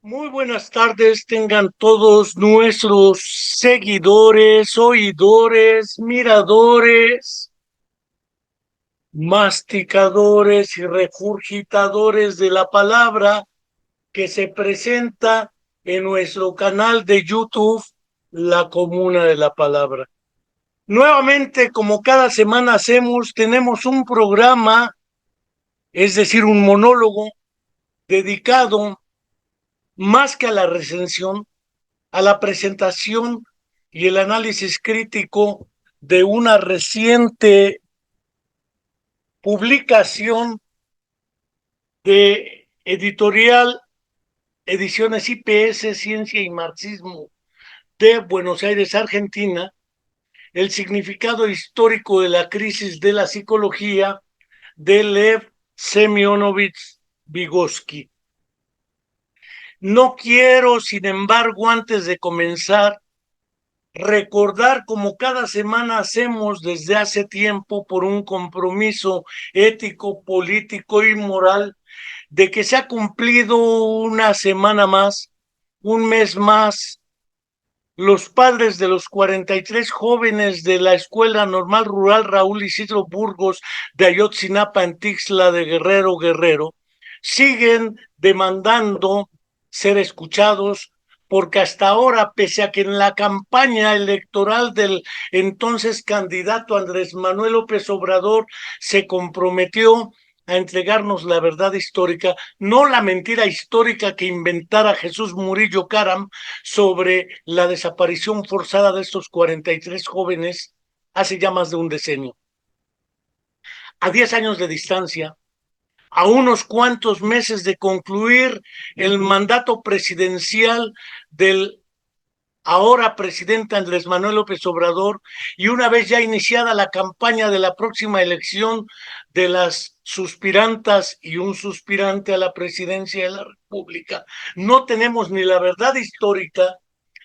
Muy buenas tardes, tengan todos nuestros seguidores, oidores, miradores, masticadores y regurgitadores de la palabra que se presenta en nuestro canal de YouTube, La Comuna de la Palabra. Nuevamente, como cada semana hacemos, tenemos un programa, es decir, un monólogo dedicado más que a la recensión, a la presentación y el análisis crítico de una reciente publicación de editorial Ediciones IPS, Ciencia y Marxismo de Buenos Aires, Argentina, el significado histórico de la crisis de la psicología de Lev Semyonovich Vygotsky. No quiero, sin embargo, antes de comenzar, recordar como cada semana hacemos desde hace tiempo por un compromiso ético, político y moral de que se ha cumplido una semana más, un mes más, los padres de los 43 jóvenes de la Escuela Normal Rural Raúl Isidro Burgos de Ayotzinapa en Tixla de Guerrero, siguen demandando ser escuchados porque hasta ahora, pese a que en la campaña electoral del entonces candidato Andrés Manuel López Obrador se comprometió a entregarnos la verdad histórica, no la mentira histórica que inventara Jesús Murillo Caram sobre la desaparición forzada de estos 43 jóvenes hace ya más de un decenio. A 10 años de distancia, a unos cuantos meses de concluir el mandato presidencial del ahora presidente Andrés Manuel López Obrador, y una vez ya iniciada la campaña de la próxima elección de las suspirantas y un suspirante a la presidencia de la República, no tenemos ni la verdad histórica,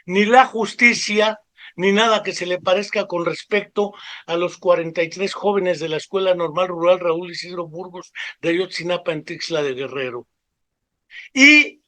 ni la justicia, ni nada que se le parezca con respecto a los 43 jóvenes de la Escuela Normal Rural Raúl Isidro Burgos de Ayotzinapa en Tixla de Guerrero. Y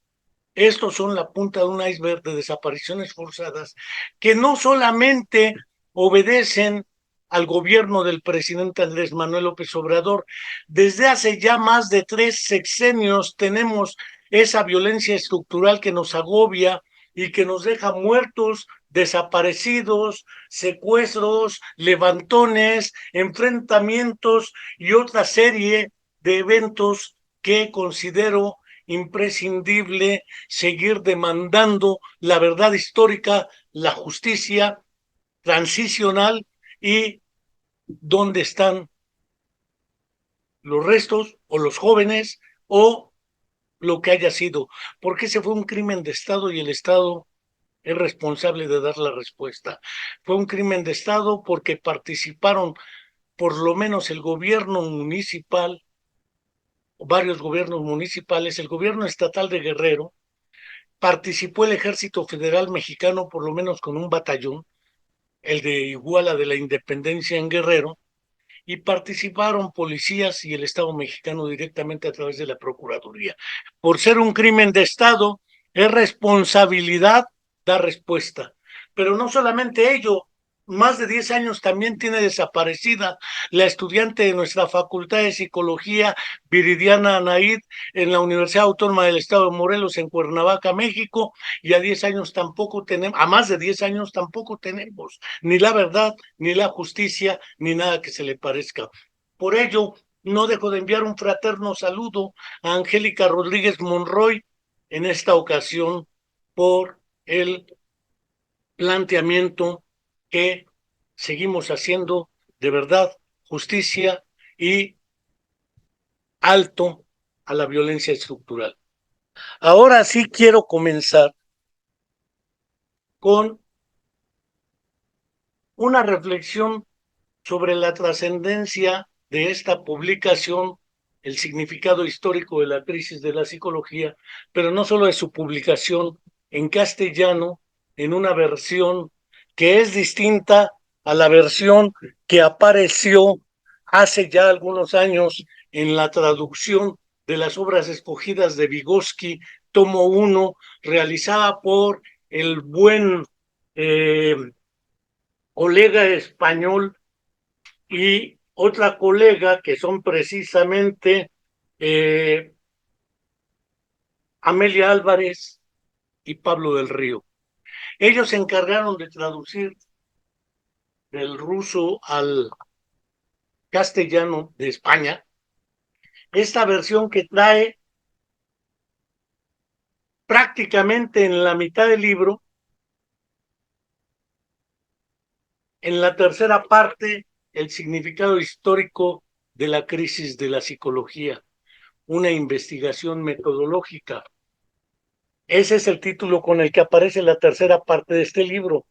estos son la punta de un iceberg de desapariciones forzadas que no solamente obedecen al gobierno del presidente Andrés Manuel López Obrador. Desde hace ya más de 3 sexenios tenemos esa violencia estructural que nos agobia y que nos deja muertos, desaparecidos, secuestros, levantones, enfrentamientos y otra serie de eventos que considero imprescindible seguir demandando la verdad histórica, la justicia transicional y dónde están los restos o los jóvenes o lo que haya sido, porque ese fue un crimen de Estado y el Estado es responsable de dar la respuesta. Fue un crimen de Estado porque participaron por lo menos el gobierno municipal, varios gobiernos municipales, el gobierno estatal de Guerrero, participó el Ejército Federal Mexicano por lo menos con un batallón, el de Iguala de la Independencia en Guerrero, y participaron policías y el Estado mexicano directamente a través de la Procuraduría. Por ser un crimen de Estado, es responsabilidad dar respuesta. Pero no solamente ello, más de 10 años también tiene desaparecida la estudiante de nuestra Facultad de Psicología, Viridiana Anaid, en la Universidad Autónoma del Estado de Morelos, en Cuernavaca, México, y a 10 años tampoco tenemos, a más de 10 años tampoco tenemos ni la verdad, ni la justicia, ni nada que se le parezca. Por ello, no dejo de enviar un fraterno saludo a Angélica Rodríguez Monroy, en esta ocasión por el planteamiento que seguimos haciendo de verdad, justicia y alto a la violencia estructural. Ahora sí quiero comenzar con una reflexión sobre la trascendencia de esta publicación, el significado histórico de la crisis de la psicología, pero no solo de su publicación en castellano, en una versión que es distinta a la versión que apareció hace ya algunos años en la traducción de las obras escogidas de Vygotsky tomo 1, realizada por el buen colega español y otra colega que son precisamente Amelia Álvarez y Pablo del Río. Ellos se encargaron de traducir del ruso al castellano de España esta versión que trae prácticamente en la mitad del libro, en la tercera parte, el significado histórico de la crisis de la psicología, una investigación metodológica. Ese es el título con el que aparece la tercera parte de este libro.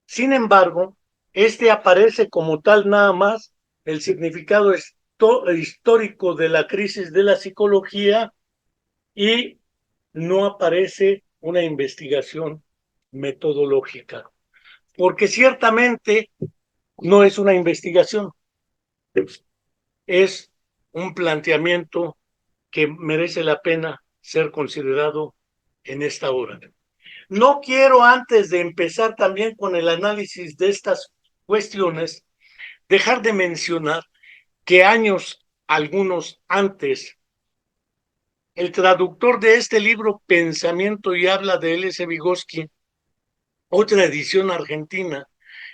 Sin embargo, este aparece como tal nada más el significado histórico de la crisis de la psicología y no aparece una investigación metodológica, porque ciertamente no es una investigación, es un planteamiento que merece la pena ser considerado en esta hora. No quiero, antes de empezar también con el análisis de estas cuestiones, dejar de mencionar que años algunos antes, el traductor de este libro, Pensamiento y Habla, de L.S. Vygotsky, otra edición argentina,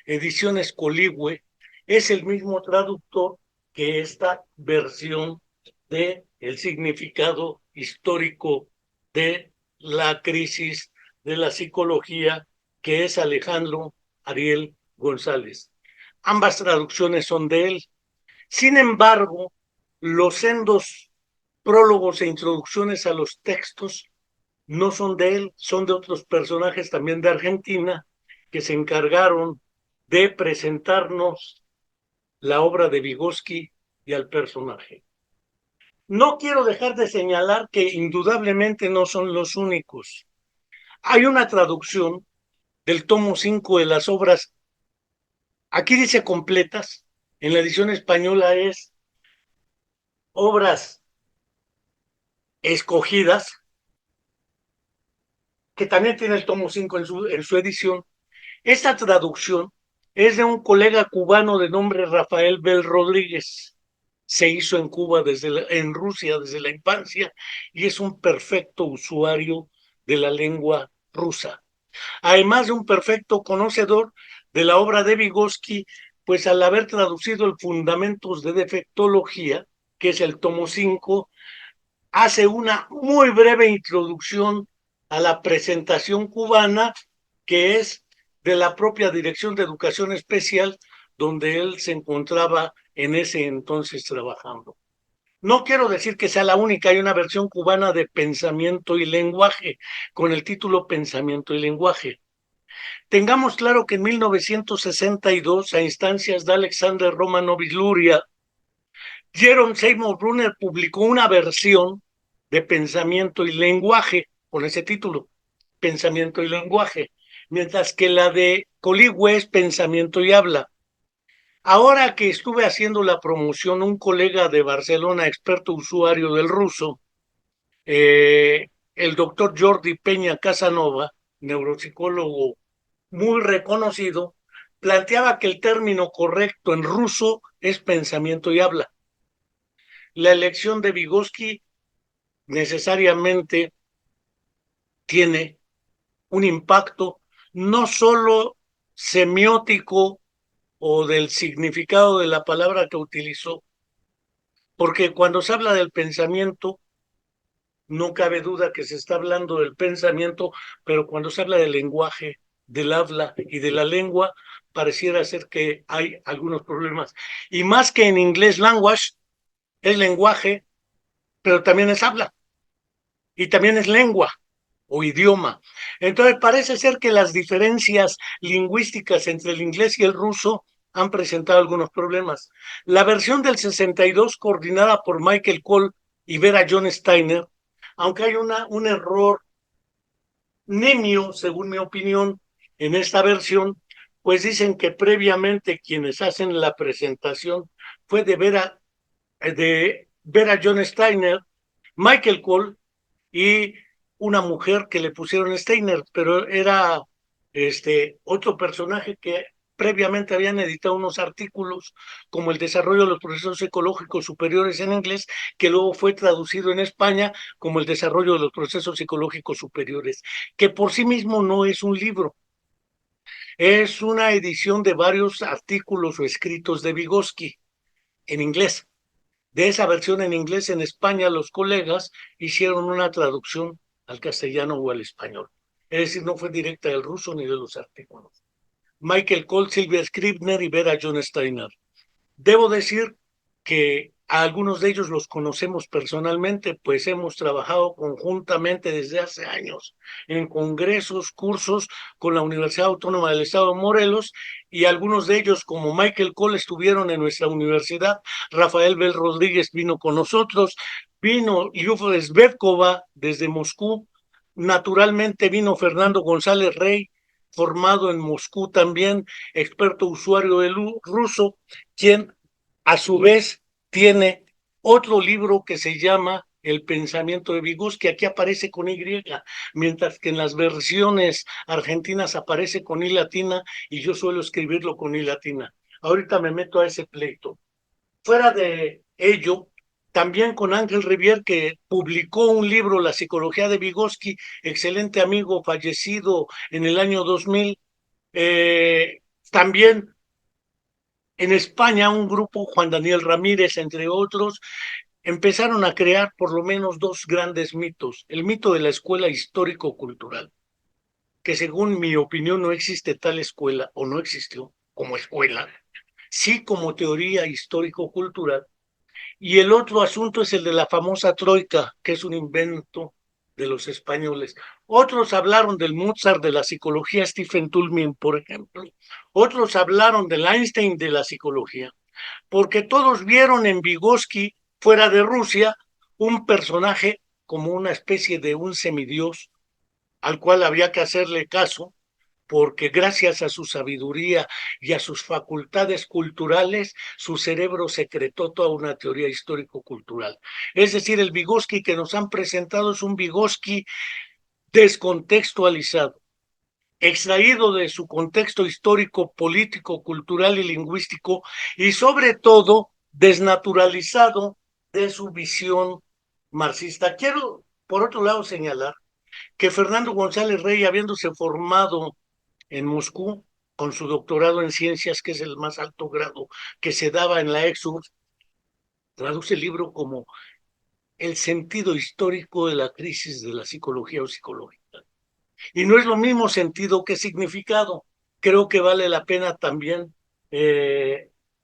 Ediciones Coligüe, es el mismo traductor que esta versión de el significado histórico de la crisis de la psicología, que es Alejandro Ariel González. Ambas traducciones son de él. Sin embargo, los sendos prólogos e introducciones a los textos no son de él, son de otros personajes también de Argentina que se encargaron de presentarnos la obra de Vygotsky y al personaje. No quiero dejar de señalar que indudablemente no son los únicos. Hay una traducción del tomo 5 de las obras, aquí dice completas, en la edición española es obras escogidas, que también tiene el tomo 5 en su edición. Esta traducción es de un colega cubano de nombre Rafael Bel Rodríguez. Se hizo en Cuba, en Rusia, desde la infancia, y es un perfecto usuario de la lengua rusa. Además de un perfecto conocedor de la obra de Vygotsky, pues al haber traducido el Fundamentos de Defectología, que es el tomo 5, hace una muy breve introducción a la presentación cubana, que es de la propia Dirección de Educación Especial, donde él se encontraba en ese entonces trabajando. No quiero decir que sea la única, hay una versión cubana de Pensamiento y Lenguaje, con el título Pensamiento y Lenguaje. Tengamos claro que en 1962, a instancias de Alexander Romanovich Luria, Jerome Seymour Brunner publicó una versión de Pensamiento y Lenguaje, con ese título, Pensamiento y Lenguaje, mientras que la de Coligüe es Pensamiento y Habla. Ahora que estuve haciendo la promoción, un colega de Barcelona, experto usuario del ruso, el doctor Jordi Peña Casanova, neuropsicólogo muy reconocido, planteaba que el término correcto en ruso es pensamiento y habla. La elección de Vygotsky necesariamente tiene un impacto no solo semiótico o del significado de la palabra que utilizó, porque cuando se habla del pensamiento, no cabe duda que se está hablando del pensamiento, pero cuando se habla del lenguaje, del habla y de la lengua, pareciera ser que hay algunos problemas. Y más que en inglés language, es lenguaje, pero también es habla y también es lengua o idioma. Entonces parece ser que las diferencias lingüísticas entre el inglés y el ruso han presentado algunos problemas. La versión del 62, coordinada por Michael Cole y Vera John Steiner, aunque hay un error nimio, según mi opinión, en esta versión, pues dicen que previamente quienes hacen la presentación fue de Vera John Steiner, Michael Cole y una mujer que le pusieron Steiner, pero era otro personaje que previamente habían editado unos artículos como el desarrollo de los procesos ecológicos superiores en inglés, que luego fue traducido en España como el desarrollo de los procesos psicológicos superiores, que por sí mismo no es un libro, es una edición de varios artículos o escritos de Vygotsky en inglés. De esa versión en inglés, en España, los colegas hicieron una traducción al castellano o al español. Es decir, no fue directa del ruso ni de los artículos. Michael Cole, Silvia Scribner y Vera John Steiner. Debo decir que a algunos de ellos los conocemos personalmente, pues hemos trabajado conjuntamente desde hace años en congresos, cursos con la Universidad Autónoma del Estado de Morelos, y algunos de ellos, como Michael Cole, estuvieron en nuestra universidad. Rafael Bel Rodríguez vino con nosotros, vino Yufo Svetkova desde Moscú, naturalmente vino Fernando González Rey, formado en Moscú también, experto usuario del ruso, quien a su vez tiene otro libro que se llama El pensamiento de Vygotsky, aquí aparece con Y, mientras que en las versiones argentinas aparece con I latina y yo suelo escribirlo con I latina. Ahorita me meto a ese pleito. Fuera de ello, también con Ángel Rivier, que publicó un libro, La psicología de Vygotsky, excelente amigo fallecido en el año 2000. También en España, un grupo, Juan Daniel Ramírez, entre otros, empezaron a crear por lo menos dos grandes mitos. El mito de la escuela histórico-cultural, que según mi opinión no existe tal escuela o no existió como escuela, sí como teoría histórico-cultural. Y el otro asunto es el de la famosa troika, que es un invento de los españoles. Otros hablaron del Mozart de la psicología, Stephen Toulmin, por ejemplo. Otros hablaron del Einstein de la psicología, porque todos vieron en Vygotsky, fuera de Rusia, un personaje como una especie de un semidios al cual había que hacerle caso, porque gracias a su sabiduría y a sus facultades culturales, su cerebro secretó toda una teoría histórico-cultural. Es decir, el Vygotsky que nos han presentado es un Vygotsky descontextualizado, extraído de su contexto histórico, político, cultural y lingüístico, y sobre todo desnaturalizado de su visión marxista. Quiero, por otro lado, señalar que Fernando González Rey, habiéndose formado en Moscú con su doctorado en ciencias, que es el más alto grado que se daba en la EXUR, traduce el libro como El sentido histórico de la crisis de la psicología o psicológica. Y no es lo mismo sentido que significado. Creo que vale la pena también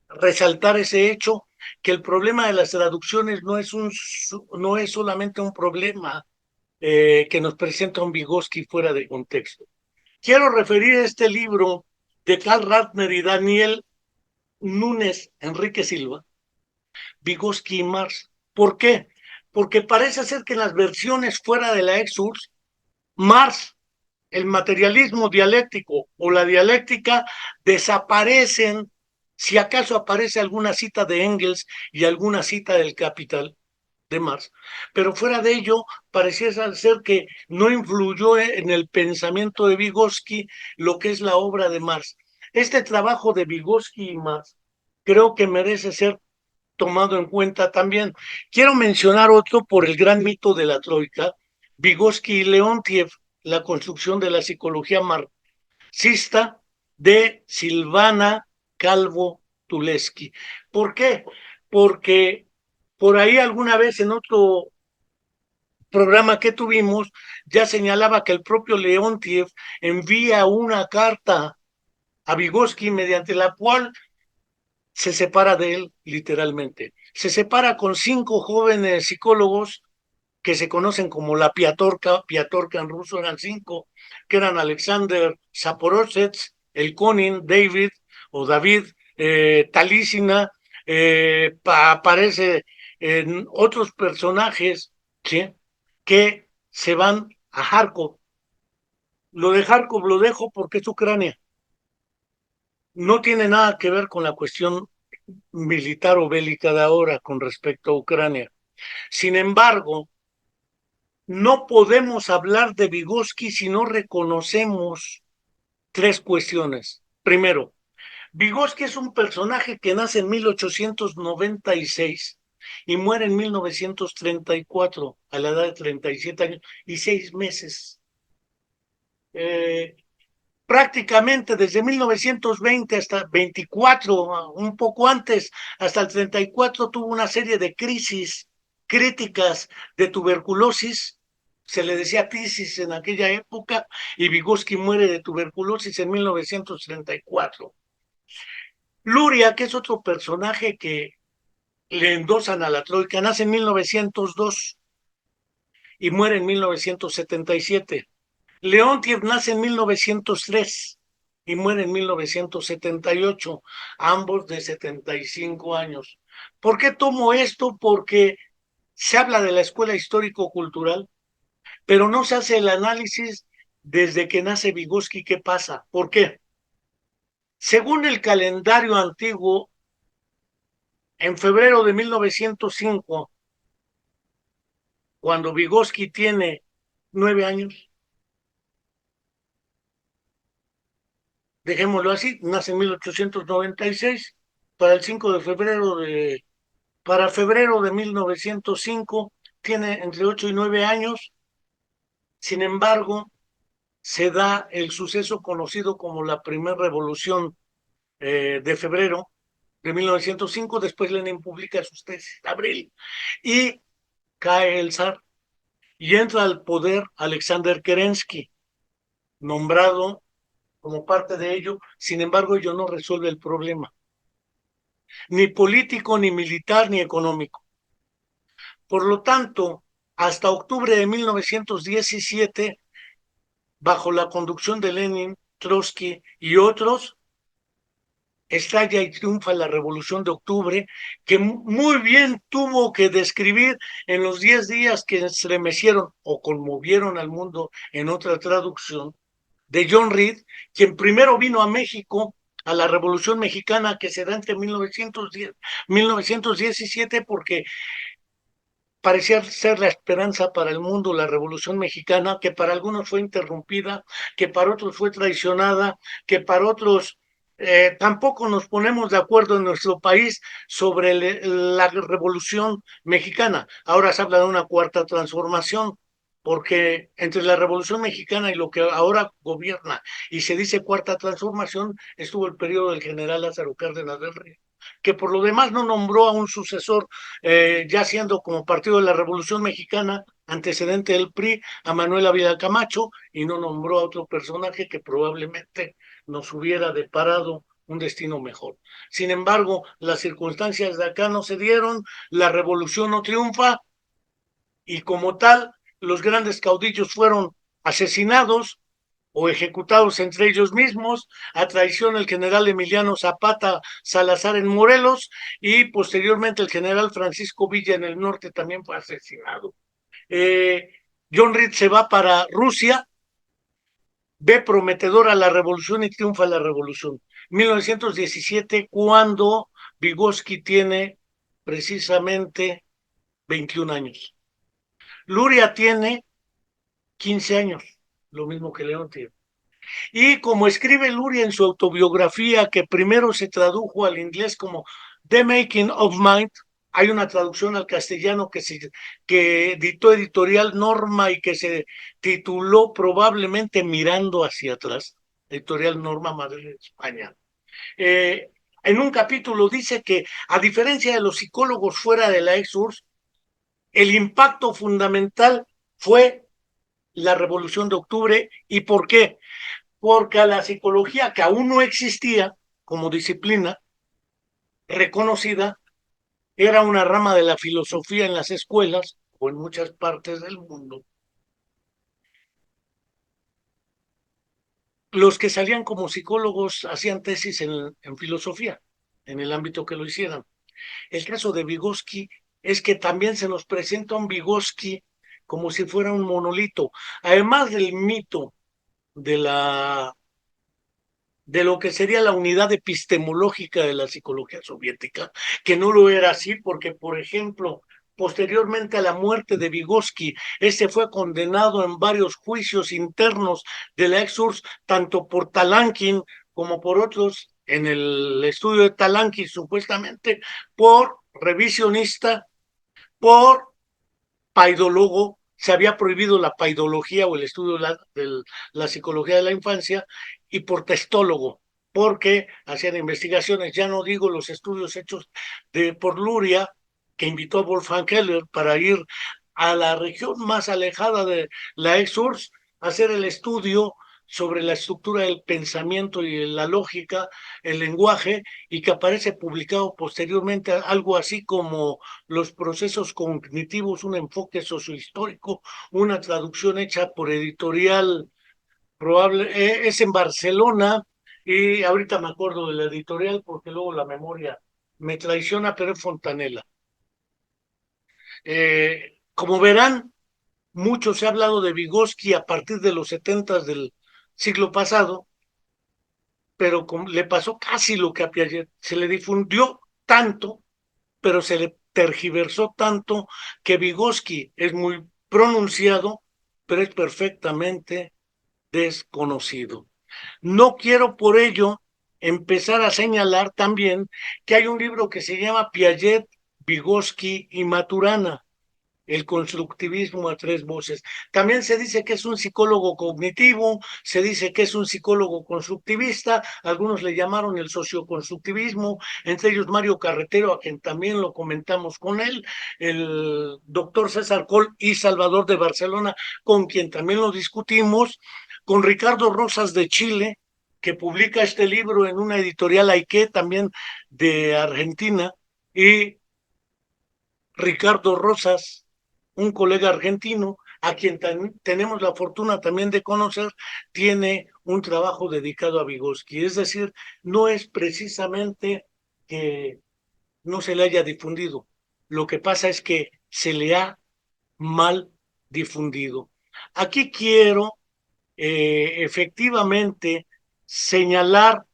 resaltar ese hecho, que el problema de las traducciones no es solamente un problema que nos presenta un Vygotsky fuera de contexto. Quiero referir a este libro de Karl Ratner y Daniel Núñez Enrique Silva, Vygotsky y Marx. ¿Por qué? Porque parece ser que en las versiones fuera de la EXURS, Marx, el materialismo dialéctico o la dialéctica desaparecen, si acaso aparece alguna cita de Engels y alguna cita del Capital de Marx, pero fuera de ello pareciera ser que no influyó en el pensamiento de Vygotsky lo que es la obra de Marx. Este trabajo de Vygotsky y Marx creo que merece ser tomado en cuenta también. Quiero mencionar otro por el gran mito de la Troika, Vygotsky y Leontiev, la construcción de la psicología marxista de Silvana Calvo Tuleski. ¿Por qué? Porque por ahí alguna vez en otro programa que tuvimos ya señalaba que el propio Leontiev envía una carta a Vygotsky mediante la cual se separa de él literalmente. Se separa con 5 jóvenes psicólogos que se conocen como la Piatorka en ruso eran 5, que eran Alexander Zaporozhets, el Konin, David o David, Talísina, aparece en otros personajes, ¿sí?, que se van a Kharkov. Lo de Kharkov lo dejo porque es Ucrania. No tiene nada que ver con la cuestión militar o bélica de ahora con respecto a Ucrania. Sin embargo, No podemos hablar de Vygotsky si no reconocemos tres cuestiones. Primero, Vygotsky es un personaje que nace en 1896 y muere en 1934 a la edad de 37 años y 6 meses. Eh, Prácticamente desde 1920 hasta 24, un poco antes, hasta el 34, tuvo una serie de crisis críticas de tuberculosis. Se le decía crisis en aquella época y Vygotsky muere de tuberculosis en 1934. Luria, que es otro personaje que le endosan a la Troika, nace en 1902 y muere en 1977. Leontiev nace en 1903 y muere en 1978, ambos de 75 años. ¿Por qué tomo esto? Porque se habla de la escuela histórico-cultural, pero no se hace el análisis desde que nace Vygotsky, ¿qué pasa? ¿Por qué? Según el calendario antiguo, en febrero de 1905, cuando Vygotsky tiene 9 años, dejémoslo así, nace en 1896, para el 5 de febrero para febrero de 1905 tiene entre 8 y 9 años. Sin embargo, se da el suceso conocido como la primera revolución de febrero de 1905. Después Lenin publica sus tesis, abril, y cae el zar y entra al poder Alexander Kerensky, nombrado como parte de ello. Sin embargo, ello no resuelve el problema, ni político, ni militar, ni económico. Por lo tanto, hasta octubre de 1917, bajo la conducción de Lenin, Trotsky y otros, estalla y triunfa la Revolución de Octubre, que muy bien tuvo que describir en los 10 días que estremecieron o conmovieron al mundo, en otra traducción, de John Reed, quien primero vino a México a la Revolución Mexicana que se da entre 1910, 1917, porque parecía ser la esperanza para el mundo, la Revolución Mexicana, que para algunos fue interrumpida, que para otros fue traicionada, que para otros tampoco nos ponemos de acuerdo en nuestro país sobre la Revolución Mexicana. Ahora se habla de una cuarta transformación, porque entre la Revolución Mexicana y lo que ahora gobierna y se dice cuarta transformación, estuvo el periodo del general Lázaro Cárdenas del Río, que por lo demás no nombró a un sucesor, ya siendo como partido de la Revolución Mexicana, antecedente del PRI, a Manuel Ávila Camacho, y no nombró a otro personaje que probablemente nos hubiera deparado un destino mejor. Sin embargo, las circunstancias de acá no se dieron, la revolución no triunfa, y como tal, los grandes caudillos fueron asesinados o ejecutados entre ellos mismos, a traición el general Emiliano Zapata Salazar en Morelos, y posteriormente el general Francisco Villa en el norte también fue asesinado. Eh, John Reed se va para Rusia, ve prometedora la revolución y triunfa la revolución. 1917, cuando Vygotsky tiene precisamente 21 años. Luria tiene 15 años, lo mismo que León tiene. Y como escribe Luria en su autobiografía, que primero se tradujo al inglés como The Making of Mind, hay una traducción al castellano que editó Editorial Norma y que se tituló probablemente Mirando hacia atrás, Editorial Norma Madrid de España. Eh, en un capítulo dice que, a diferencia de los psicólogos fuera de la ex-URSS, el impacto fundamental fue la Revolución de Octubre. ¿Y por qué? Porque a la psicología, que aún no existía como disciplina reconocida, era una rama de la filosofía en las escuelas o en muchas partes del mundo. Los que salían como psicólogos hacían tesis en filosofía, en el ámbito que lo hicieran. El caso de Vygotsky es que también se nos presenta un Vygotsky como si fuera un monolito. Además del mito de de lo que sería la unidad epistemológica de la psicología soviética, que no lo era así porque, por ejemplo, posteriormente a la muerte de Vygotsky. Este fue condenado en varios juicios internos de la ex-URSS, tanto por Talankin como por otros en el estudio de Talankin, supuestamente por revisionista, por paidólogo. Se había prohibido la paidología o el estudio de la psicología de la infancia, y por testólogo, porque hacían investigaciones, ya no digo los estudios hechos por Luria, que invitó a Wolfgang Keller para ir a la región más alejada de la ex-URSS, a hacer el estudio sobre la estructura del pensamiento y la lógica, el lenguaje, y que aparece publicado posteriormente algo así como Los procesos cognitivos, un enfoque sociohistórico, una traducción hecha por editorial, es en Barcelona, y ahorita me acuerdo de la editorial porque luego la memoria me traiciona, pero es Fontanella. Como verán, mucho se ha hablado de Vygotsky a partir de los 70 del siglo pasado, pero le pasó casi lo que a Piaget. Se le difundió tanto, pero se le tergiversó tanto, que Vygotsky es muy pronunciado, pero es perfectamente desconocido. No quiero por ello empezar a señalar también que hay un libro que se llama Piaget, Vygotsky y Maturana, el constructivismo a tres voces. También se dice que es un psicólogo cognitivo, se dice que es un psicólogo constructivista, algunos le llamaron el socioconstructivismo, entre ellos Mario Carretero, a quien también lo comentamos con él, el doctor César Coll y Salvador de Barcelona, con quien también lo discutimos, con Ricardo Rosas de Chile, que publica este libro en una editorial Aike, también de Argentina, y Ricardo Rosas, un colega argentino, a quien tenemos la fortuna también de conocer, tiene un trabajo dedicado a Vygotsky. Es decir, no es precisamente que no se le haya difundido. Lo que pasa es que se le ha mal difundido. Aquí quiero efectivamente señalar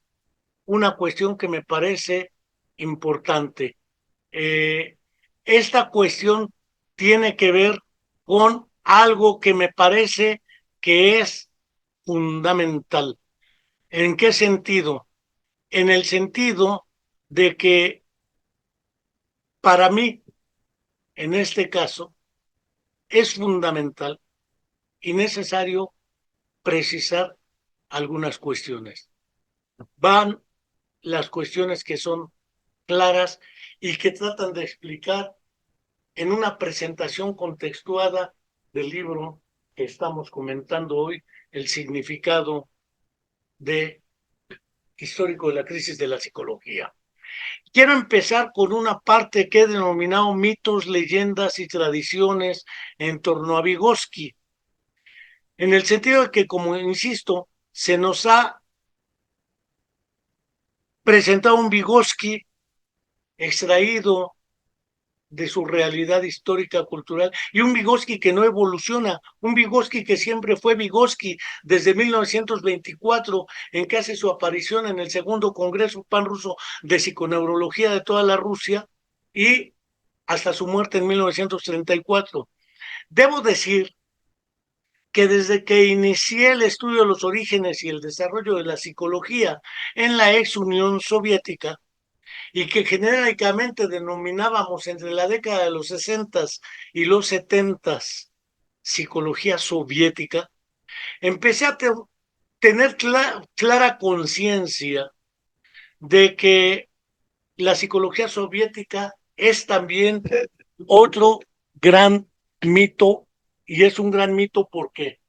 una cuestión que me parece importante. Eh, esta cuestión tiene que ver con algo que me parece que es fundamental. ¿En qué sentido? En el sentido de que para mí, en este caso, es fundamental y necesario precisar algunas cuestiones. Van las cuestiones que son claras y que tratan de explicar en una presentación contextuada del libro que estamos comentando hoy, el significado de histórico de la crisis de la psicología. Quiero empezar con una parte que he denominado mitos, leyendas y tradiciones en torno a Vygotsky, en el sentido de que, como insisto, se nos ha presentado un Vygotsky extraído de su realidad histórica cultural, y un Vygotsky que no evoluciona, un Vygotsky que siempre fue Vygotsky desde 1924, en que hace su aparición en el segundo Congreso Pan-Ruso de Psiconeurología de toda la Rusia, y hasta su muerte en 1934. Debo decir que desde que inicié el estudio de los orígenes y el desarrollo de la psicología en la ex Unión Soviética, y que genéricamente denominábamos entre la década de los 60 y los 70 psicología soviética, empecé a tener clara conciencia de que la psicología soviética es también otro gran mito, y es un gran mito. ¿Por qué?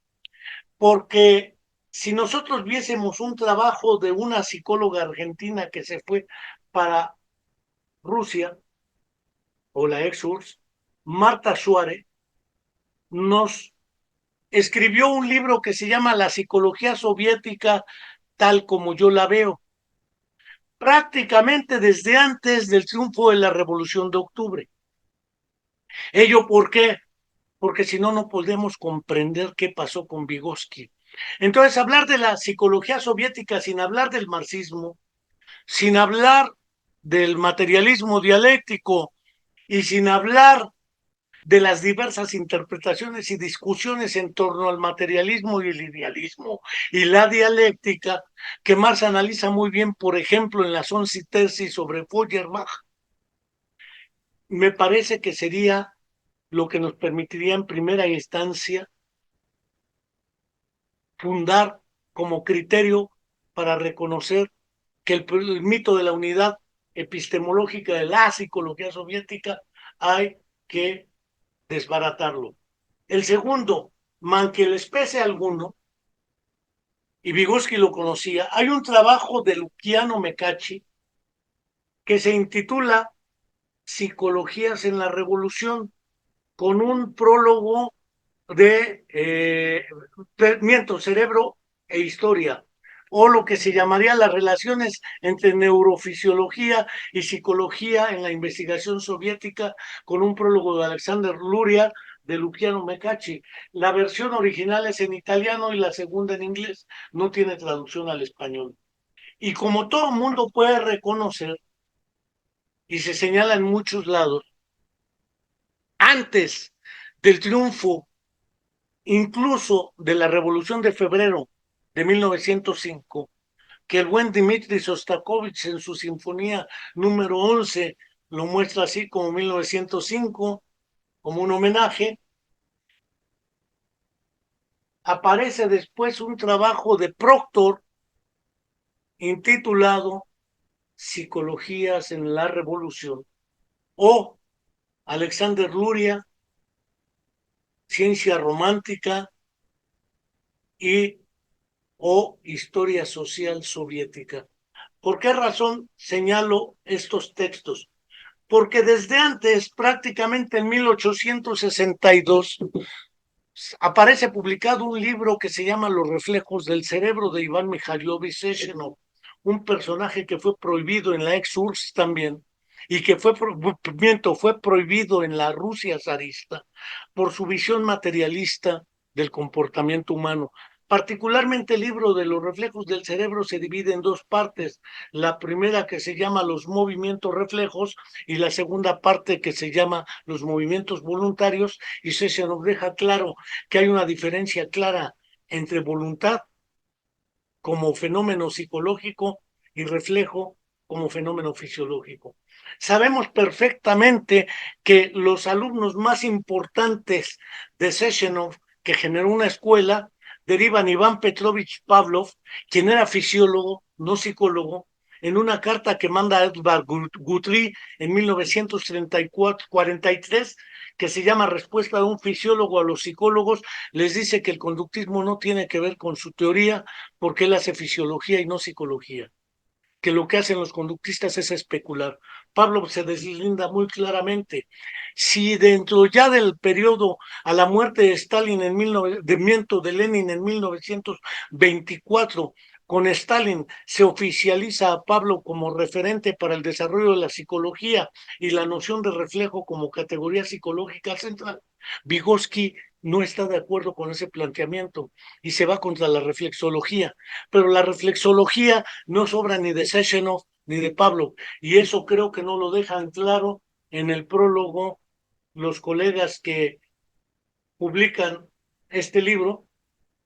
Porque si nosotros viésemos un trabajo de una psicóloga argentina que se fue para Rusia, o la ex-URSS, Marta Suárez, nos escribió un libro que se llama La psicología soviética tal como yo la veo, prácticamente desde antes del triunfo de la Revolución de Octubre. ¿Ello por qué? Porque si no, no podemos comprender qué pasó con Vygotsky. Entonces, hablar de la psicología soviética sin hablar del marxismo, sin hablar del materialismo dialéctico y sin hablar de las diversas interpretaciones y discusiones en torno al materialismo y el idealismo y la dialéctica, que Marx analiza muy bien, por ejemplo, en las 11 tesis sobre Feuerbach, me parece que sería lo que nos permitiría en primera instancia fundar como criterio para reconocer que el mito de la unidad epistemológica de la psicología soviética hay que desbaratarlo. El segundo, man que les pese a alguno, y Vygotsky lo conocía, hay un trabajo de Luciano Mecacci que se intitula Psicologías en la Revolución, con un prólogo de cerebro e historia, o lo que se llamaría las relaciones entre neurofisiología y psicología en la investigación soviética, con un prólogo de Alexander Luria de Luciano Mecacci. La versión original es en italiano y la segunda en inglés, no tiene traducción al español. Y como todo mundo puede reconocer, y se señala en muchos lados, antes del triunfo incluso de la Revolución de Febrero de 1905, que el buen Dmitri Sostakovich en su sinfonía número 11 lo muestra así como 1905, como un homenaje, aparece después un trabajo de Proctor intitulado Psicologías en la Revolución, o Alexander Luria, Ciencia Romántica y o Historia Social Soviética. ¿Por qué razón señalo estos textos? Porque desde antes, prácticamente en 1862, aparece publicado un libro que se llama Los reflejos del cerebro de Iván Mikhailovich Sechenov, un personaje que fue prohibido en la ex-URSS también, y que fue prohibido en la Rusia zarista por su visión materialista del comportamiento humano. Particularmente el libro de los reflejos del cerebro se divide en dos partes. La primera que se llama los movimientos reflejos y la segunda parte que se llama los movimientos voluntarios, y se nos deja claro que hay una diferencia clara entre voluntad como fenómeno psicológico y reflejo como fenómeno fisiológico. Sabemos perfectamente que los alumnos más importantes de Sechenov, que generó una escuela, derivan Iván Petrovich Pavlov, quien era fisiólogo, no psicólogo, en una carta que manda a Edvard Guthrie en 1943, que se llama Respuesta de un fisiólogo a los psicólogos, les dice que el conductismo no tiene que ver con su teoría, porque él hace fisiología y no psicología, que lo que hacen los conductistas es especular. Pablo se deslinda muy claramente. Si dentro ya del periodo a la muerte de Stalin de Lenin en 1924, con Stalin se oficializa a Pablo como referente para el desarrollo de la psicología y la noción de reflejo como categoría psicológica central, Vygotsky no está de acuerdo con ese planteamiento y se va contra la reflexología. Pero la reflexología no es obra ni de Sechenov ni de Pablo, y eso creo que no lo dejan claro en el prólogo los colegas que publican este libro,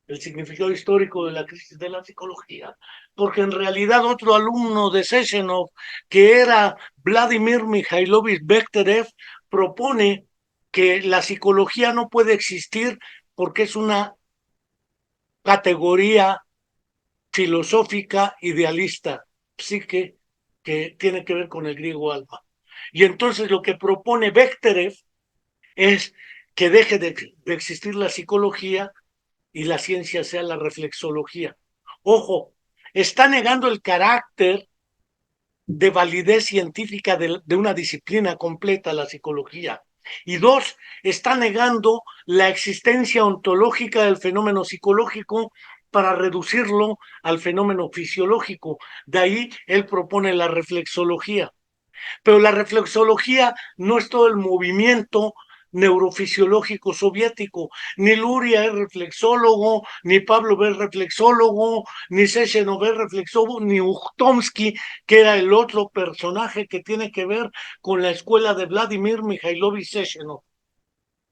El significado histórico de la crisis de la psicología, porque en realidad otro alumno de Sechenov, que era Vladimir Mikhailovich Bekhterev, propone que la psicología no puede existir porque es una categoría filosófica idealista, psique, que tiene que ver con el griego alma. Y entonces lo que propone Bekhterev es que deje de existir la psicología y la ciencia sea la reflexología. Ojo, está negando el carácter de validez científica de una disciplina completa, la psicología. Y dos, está negando la existencia ontológica del fenómeno psicológico para reducirlo al fenómeno fisiológico. De ahí él propone la reflexología. Pero la reflexología no es todo el movimiento neurofisiológico soviético. Ni Luria es reflexólogo, ni Pablo es reflexólogo, ni Sechenov es reflexólogo, ni Uchtomsky, que era el otro personaje que tiene que ver con la escuela de Vladimir Mikhailovich Sechenov.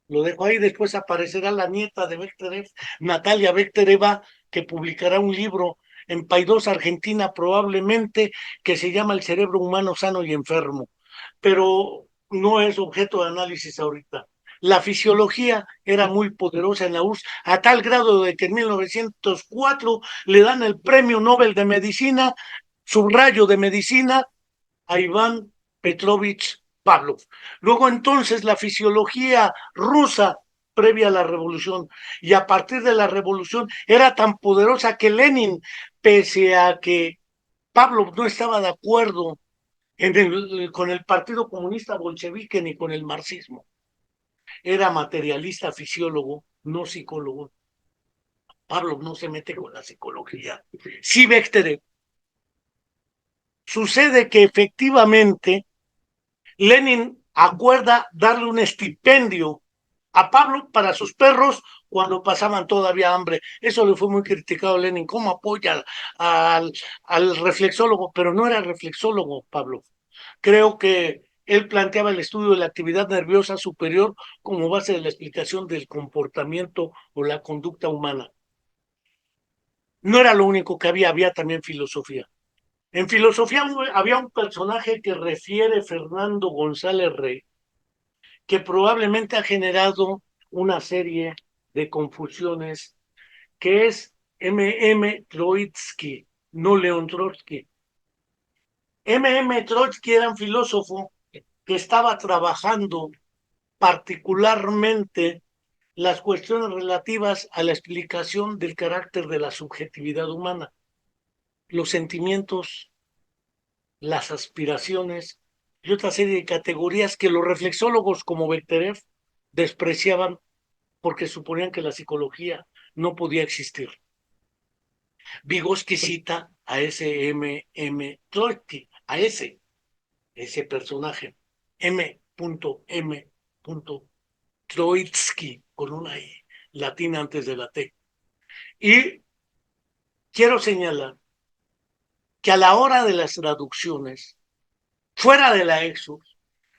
Lo dejo ahí, después aparecerá la nieta de Bechterev, Natalia Bechterev, que publicará un libro en Paidós, Argentina, probablemente, que se llama El cerebro humano sano y enfermo, pero no es objeto de análisis ahorita. La fisiología era muy poderosa en la URSS, a tal grado de que en 1904 le dan el Premio Nobel de Medicina, subrayo de Medicina, a Iván Petrovich Pavlov. Luego entonces la fisiología rusa previa a la revolución y a partir de la revolución era tan poderosa que Lenin, pese a que Pavlov no estaba de acuerdo con el Partido Comunista Bolchevique ni con el marxismo, era materialista, fisiólogo, no psicólogo. Pavlov no se mete con la psicología. Sí, Bechterev. Sucede que efectivamente Lenin acuerda darle un estipendio a Pablo para sus perros cuando pasaban todavía hambre. Eso le fue muy criticado a Lenin. ¿Cómo apoya al reflexólogo? Pero no era reflexólogo, Pablo. Creo que él planteaba el estudio de la actividad nerviosa superior como base de la explicación del comportamiento o la conducta humana. No era lo único que había también filosofía. En filosofía había un personaje que refiere Fernando González Rey, que probablemente ha generado una serie de confusiones, que es M. Troitsky, no León Trotsky. M. Trotsky era un filósofo que estaba trabajando particularmente las cuestiones relativas a la explicación del carácter de la subjetividad humana, los sentimientos, las aspiraciones y otra serie de categorías que los reflexólogos como Bechterev despreciaban porque suponían que la psicología no podía existir. Vygotsky cita a ese M. Trotsky, a ese personaje, M. Troitsky, con una I latina antes de la T. Y quiero señalar que a la hora de las traducciones, fuera de la Exus,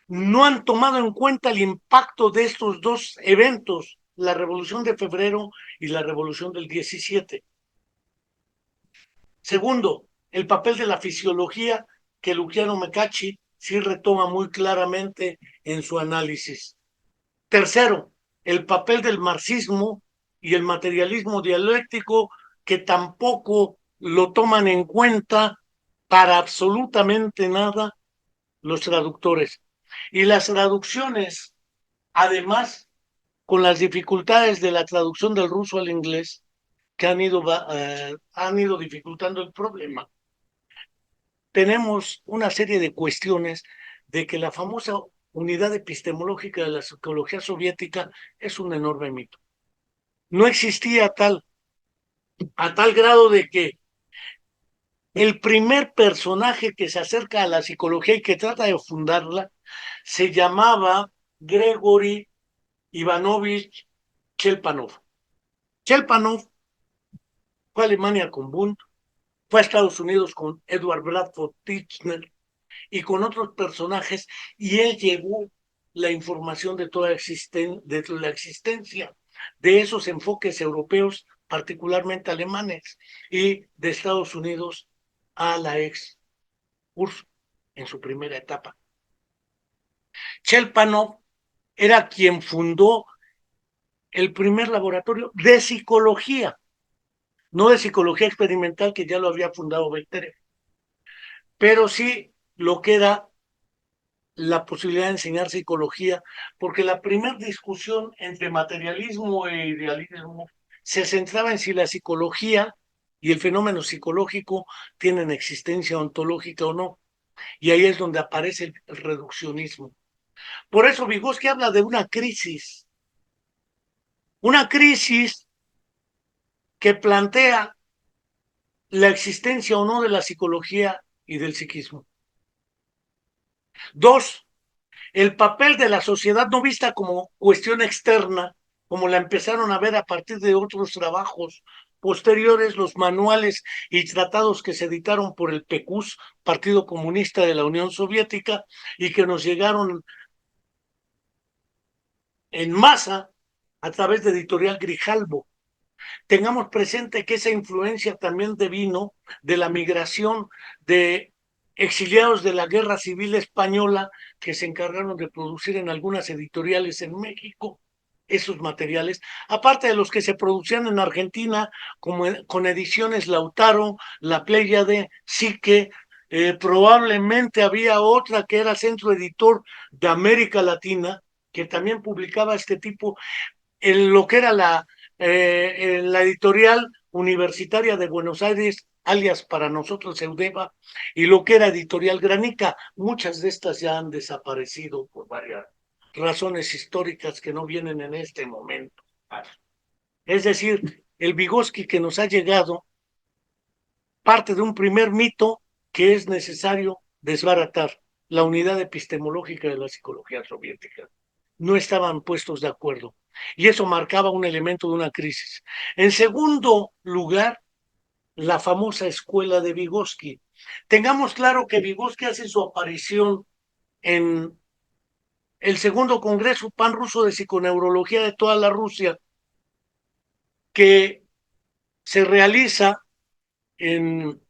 no han tomado en cuenta el impacto de estos dos eventos, la Revolución de Febrero y la Revolución del 17. Segundo, el papel de la fisiología que Luciano Mecachi sí retoma muy claramente en su análisis. Tercero, el papel del marxismo y el materialismo dialéctico que tampoco lo toman en cuenta para absolutamente nada los traductores. Y las traducciones, además, con las dificultades de la traducción del ruso al inglés, que han ido dificultando el problema, tenemos una serie de cuestiones de que la famosa unidad epistemológica de la psicología soviética es un enorme mito. No existía a tal grado de que el primer personaje que se acerca a la psicología y que trata de fundarla se llamaba Gregory Ivanovich Chelpanov. Chelpanov fue a Alemania con Wundt, fue a Estados Unidos con Edward Bradford Titchener y con otros personajes, y él llevó la información de toda de la existencia de esos enfoques europeos, particularmente alemanes, y de Estados Unidos a la ex URSS en su primera etapa. Chelpanov era quien fundó el primer laboratorio de psicología, no de psicología experimental, que ya lo había fundado Bechterev, pero sí lo que era la posibilidad de enseñar psicología, porque la primera discusión entre materialismo e idealismo se centraba en si la psicología y el fenómeno psicológico tienen existencia ontológica o no, y ahí es donde aparece el reduccionismo. Por eso Vygotsky habla de una crisis que plantea la existencia o no de la psicología y del psiquismo. Dos, el papel de la sociedad no vista como cuestión externa, como la empezaron a ver a partir de otros trabajos posteriores, los manuales y tratados que se editaron por el PECUS, Partido Comunista de la Unión Soviética, y que nos llegaron en masa a través de Editorial Grijalbo. Tengamos presente que esa influencia también devino de la migración de exiliados de la Guerra Civil Española que se encargaron de producir en algunas editoriales en México esos materiales, aparte de los que se producían en Argentina, como con ediciones Lautaro, La Pléyade, Psique, probablemente había otra que era Centro Editor de América Latina, que también publicaba este tipo, en lo que era la editorial universitaria de Buenos Aires, alias para nosotros Eudeva, y lo que era editorial Granica. Muchas de estas ya han desaparecido por varias razones históricas que no vienen en este momento. Es decir, el Vygotsky que nos ha llegado parte de un primer mito que es necesario desbaratar, la unidad epistemológica de la psicología soviética. No estaban puestos de acuerdo y eso marcaba un elemento de una crisis. En segundo lugar, la famosa escuela de Vygotsky. Tengamos claro que Vygotsky hace su aparición en el segundo Congreso Pan-Ruso de Psiconeurología de toda la Rusia, que se realiza en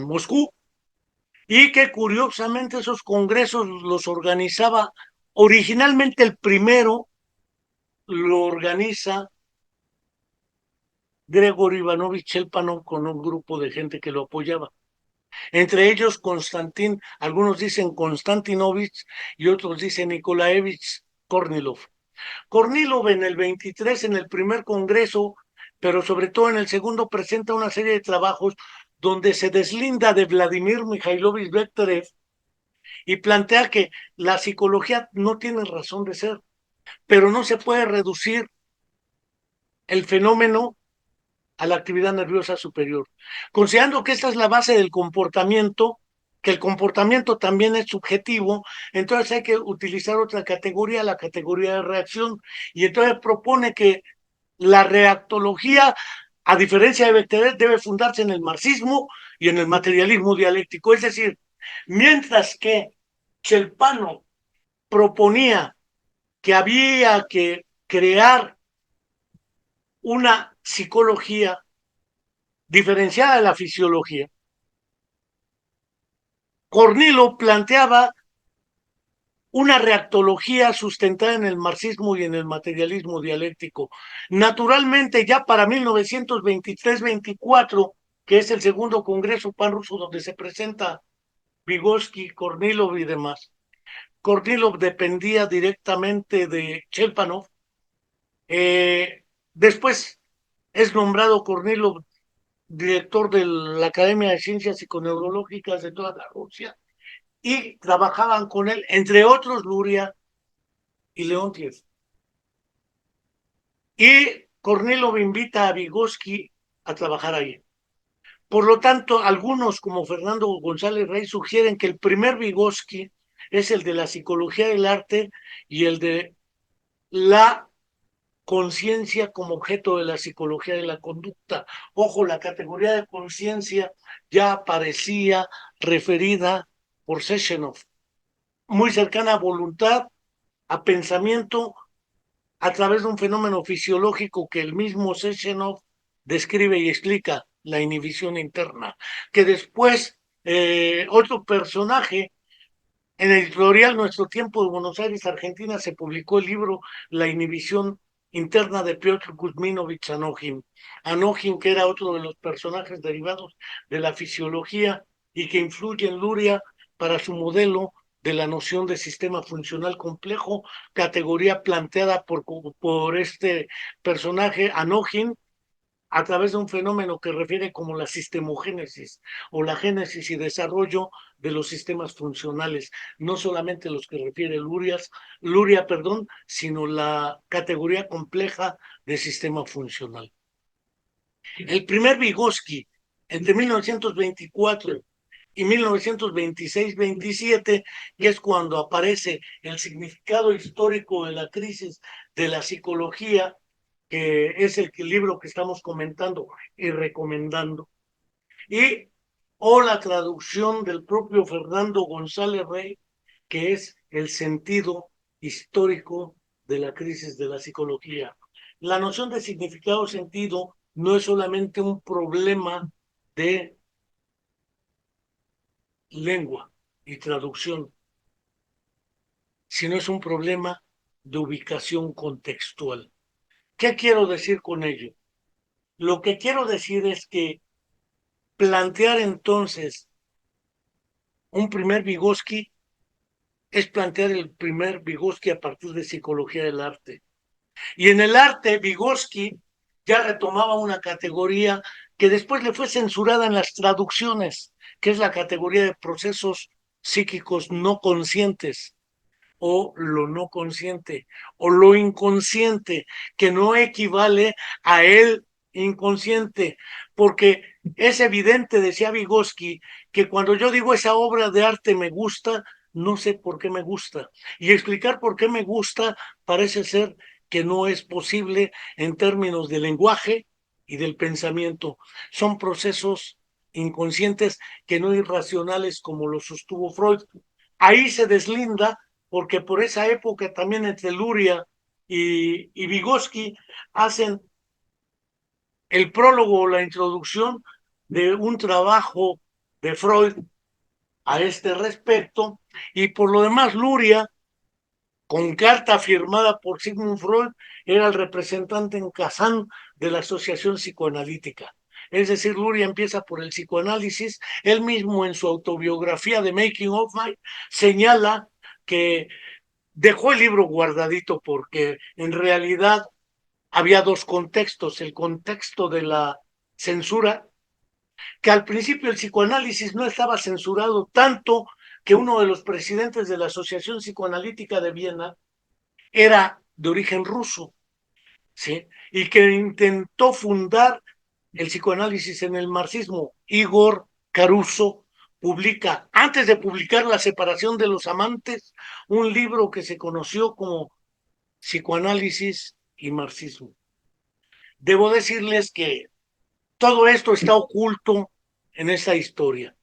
Moscú, y que curiosamente esos congresos los organizaba, originalmente el primero lo organiza Grigori Ivanovich Chelpanov con un grupo de gente que lo apoyaba. Entre ellos Konstantin, algunos dicen Konstantinovich y otros dicen Nikolaevich Kornilov. Kornilov en el 23, en el primer congreso, pero sobre todo en el segundo, presenta una serie de trabajos donde se deslinda de Vladimir Mikhailovich Bekhterev y plantea que la psicología no tiene razón de ser, pero no se puede reducir el fenómeno a la actividad nerviosa superior. Considerando que esta es la base del comportamiento, que el comportamiento también es subjetivo, entonces hay que utilizar otra categoría, la categoría de reacción, y entonces propone que la reactología, a diferencia de Bechterev, debe fundarse en el marxismo y en el materialismo dialéctico. Es decir, mientras que Chelpano proponía que había que crear una psicología diferenciada de la fisiología, Cornilo planteaba una reactología sustentada en el marxismo y en el materialismo dialéctico. Naturalmente, ya para 1923-24, que es el segundo Congreso Pan-Ruso donde se presenta Vygotsky, Kornilov y demás, Kornilov dependía directamente de Chelpanov. Después es nombrado Kornilov director de la Academia de Ciencias Psiconeurológicas de toda la Rusia, y trabajaban con él, entre otros, Luria y Leontiev. Y Kornilov invita a Vygotsky a trabajar ahí. Por lo tanto, algunos, como Fernando González Rey, sugieren que el primer Vygotsky es el de la psicología del arte y el de la conciencia como objeto de la psicología de la conducta. Ojo, la categoría de conciencia ya aparecía referida por Sechenov, muy cercana a voluntad, a pensamiento, a través de un fenómeno fisiológico que el mismo Sechenov describe y explica, la inhibición interna, que después otro personaje en el editorial Nuestro Tiempo de Buenos Aires, Argentina, se publicó el libro La inhibición interna de Piotr Kuzminovich Anochin. Anochin, que era otro de los personajes derivados de la fisiología y que influye en Luria para su modelo de la noción de sistema funcional complejo, categoría planteada por este personaje Anochin, a través de un fenómeno que refiere como la sistemogénesis o la génesis y desarrollo de los sistemas funcionales, no solamente los que refiere Luria, sino la categoría compleja de sistema funcional. El primer Vygotsky, entre 1924 y 1926-27, que es cuando aparece el significado histórico de la crisis de la psicología, que es el libro que estamos comentando y recomendando, y o la traducción del propio Fernando González Rey, que es el sentido histórico de la crisis de la psicología. La noción de significado-sentido no es solamente un problema de lengua y traducción, sino es un problema de ubicación contextual. ¿Qué quiero decir con ello? Lo que quiero decir es que plantear entonces un primer Vygotsky es plantear el primer Vygotsky a partir de psicología del arte. Y en el arte, Vygotsky ya retomaba una categoría que después le fue censurada en las traducciones, que es la categoría de procesos psíquicos no conscientes, o lo no consciente, o lo inconsciente, que no equivale a el inconsciente, porque es evidente, decía Vygotsky, que cuando yo digo esa obra de arte me gusta, no sé por qué me gusta. Y explicar por qué me gusta parece ser que no es posible en términos de lenguaje y del pensamiento. Son procesos inconscientes que no irracionales como lo sostuvo Freud. Ahí se deslinda porque por esa época también entre Luria y Vygotsky hacen el prólogo o la introducción de un trabajo de Freud a este respecto, y por lo demás Luria, con carta firmada por Sigmund Freud, era el representante en Kazán de la Asociación Psicoanalítica. Es decir, Luria empieza por el psicoanálisis. Él mismo en su autobiografía de Making of My señala que dejó el libro guardadito porque en realidad había dos contextos: el contexto de la censura, que al principio el psicoanálisis no estaba censurado tanto que uno de los presidentes de la Asociación Psicoanalítica de Viena era de origen ruso, ¿sí? Y que intentó fundar el psicoanálisis en el marxismo. Igor Caruso publica, antes de publicar La separación de los amantes, un libro que se conoció como Psicoanálisis y Marxismo. Debo decirles que todo esto está oculto en esta historia.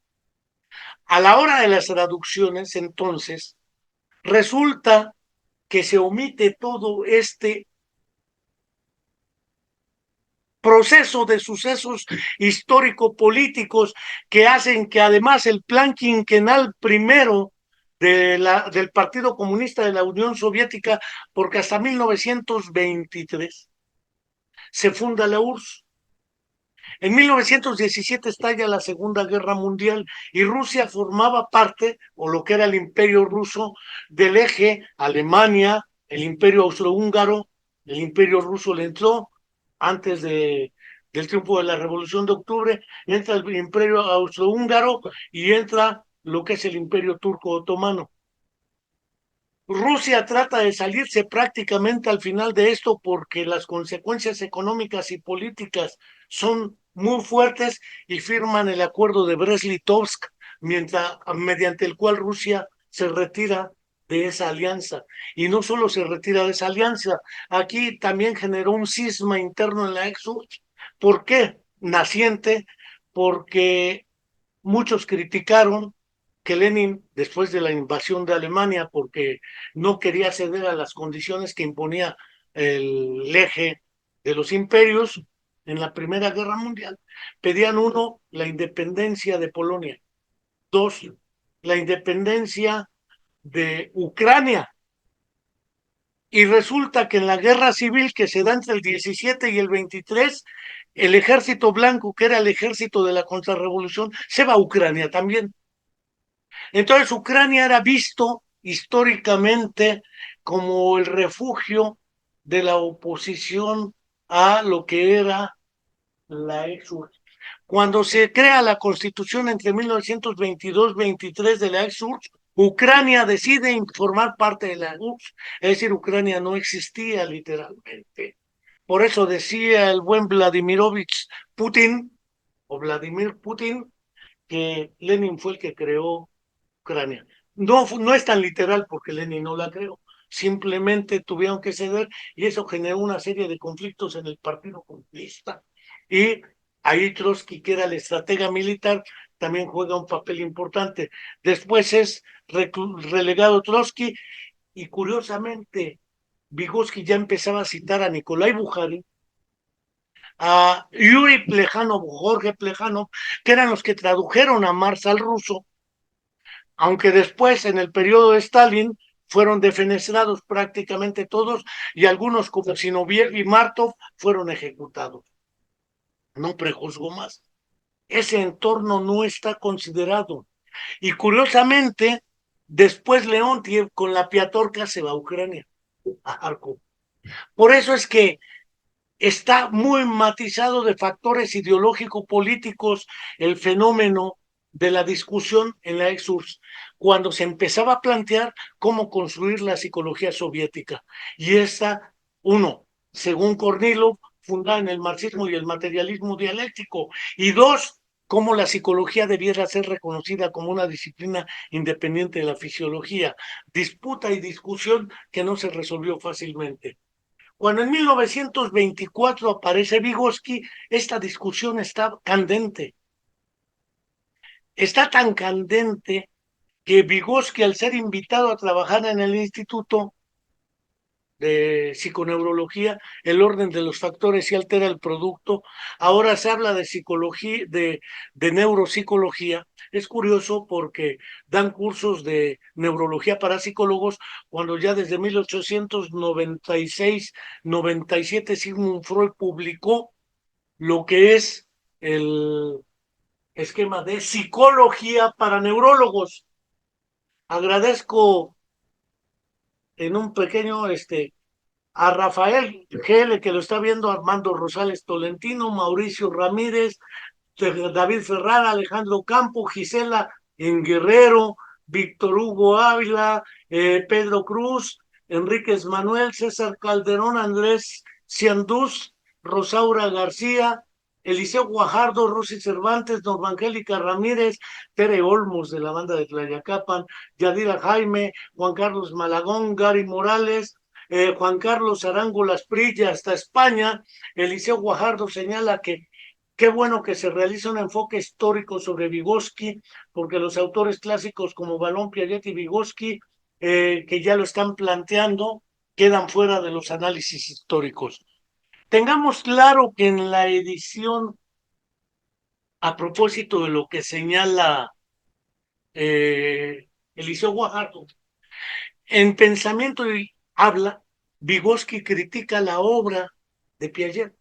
A la hora de las traducciones, entonces, resulta que se omite todo este proceso de sucesos histórico-políticos que hacen que además el plan quinquenal primero del Partido Comunista de la Unión Soviética, porque hasta 1923 se funda la URSS. En 1917 estalla la Segunda Guerra Mundial y Rusia formaba parte, o lo que era el Imperio Ruso, del eje Alemania, el Imperio Austrohúngaro. El Imperio Ruso le entró antes del triunfo de la Revolución de Octubre, entra el Imperio Austrohúngaro y entra lo que es el Imperio Turco Otomano. Rusia trata de salirse prácticamente al final de esto porque las consecuencias económicas y políticas son muy fuertes y firman el acuerdo de Brest-Litovsk, mediante el cual Rusia se retira de esa alianza. Y no solo se retira de esa alianza, aquí también generó un cisma interno en la ex-URSS. ¿Por qué? Naciente porque muchos criticaron que Lenin, después de la invasión de Alemania, porque no quería ceder a las condiciones que imponía el eje de los imperios en la Primera Guerra Mundial, pedían: uno, la independencia de Polonia; dos, la independencia de Ucrania. Y resulta que en la guerra civil que se da entre el 17 y el 23, el ejército blanco, que era el ejército de la contrarrevolución, se va a Ucrania también. Entonces Ucrania era visto históricamente como el refugio de la oposición a lo que era la ex-URSS. Cuando se crea la constitución entre 1922-23 de la ex-URSS, Ucrania decide formar parte de la URSS, es decir, Ucrania no existía literalmente. Por eso decía el buen Vladimirovich Putin, o Vladimir Putin, que Lenin fue el que creó Ucrania. No, no es tan literal porque Lenin no la creó, simplemente tuvieron que ceder y eso generó una serie de conflictos en el Partido Comunista. Y ahí Trotsky, que era el estratega militar, también juega un papel importante. Después es relegado Trotsky y curiosamente Vygotsky ya empezaba a citar a Nikolai Bukharin, a Yuri Plejanov, Jorge Plejanov, que eran los que tradujeron a Marx al ruso, aunque después, en el periodo de Stalin, fueron defenestrados prácticamente todos y algunos como Zinoviev y Martov fueron ejecutados. No prejuzgo más. Ese entorno no está considerado. Y curiosamente, después Leontiev con la Piatorca se va a Ucrania, a Kharkov. Por eso es que está muy matizado de factores ideológico-políticos el fenómeno de la discusión en la ex-URSS, cuando se empezaba a plantear cómo construir la psicología soviética. Y esta, uno, según Kornilov, fundada en el marxismo y el materialismo dialéctico, y dos, cómo la psicología debiera ser reconocida como una disciplina independiente de la fisiología. Disputa y discusión que no se resolvió fácilmente. Cuando en 1924 aparece Vygotsky, esta discusión está candente. Está tan candente que Vygotsky, al ser invitado a trabajar en el Instituto de Psiconeurología, el orden de los factores y altera el producto. Ahora se habla de psicología, de neuropsicología. Es curioso porque dan cursos de neurología para psicólogos cuando ya desde 1896-97 Sigmund Freud publicó lo que es el esquema de psicología para neurólogos. Agradezco en un pequeño a Rafael Gele, que lo está viendo, Armando Rosales Tolentino, Mauricio Ramírez, David Ferrara, Alejandro Campo, Gisela en Guerrero, Víctor Hugo Ávila, Pedro Cruz, Enríquez Manuel, César Calderón, Andrés Ciandús, Rosaura García, Eliseo Guajardo, Rosy Cervantes, Norma Angélica Ramírez, Tere Olmos de la banda de Tlayacapan, Yadira Jaime, Juan Carlos Malagón, Gary Morales, Juan Carlos Arango Las Prilla hasta España. Eliseo Guajardo señala que qué bueno que se realiza un enfoque histórico sobre Vygotsky, porque los autores clásicos como Balón, Piaget y Vygotsky, que ya lo están planteando, quedan fuera de los análisis históricos. Tengamos claro que en la edición, a propósito de lo que señala Eliseo Guajardo, en Pensamiento y Habla, Vygotsky critica la obra de Piaget,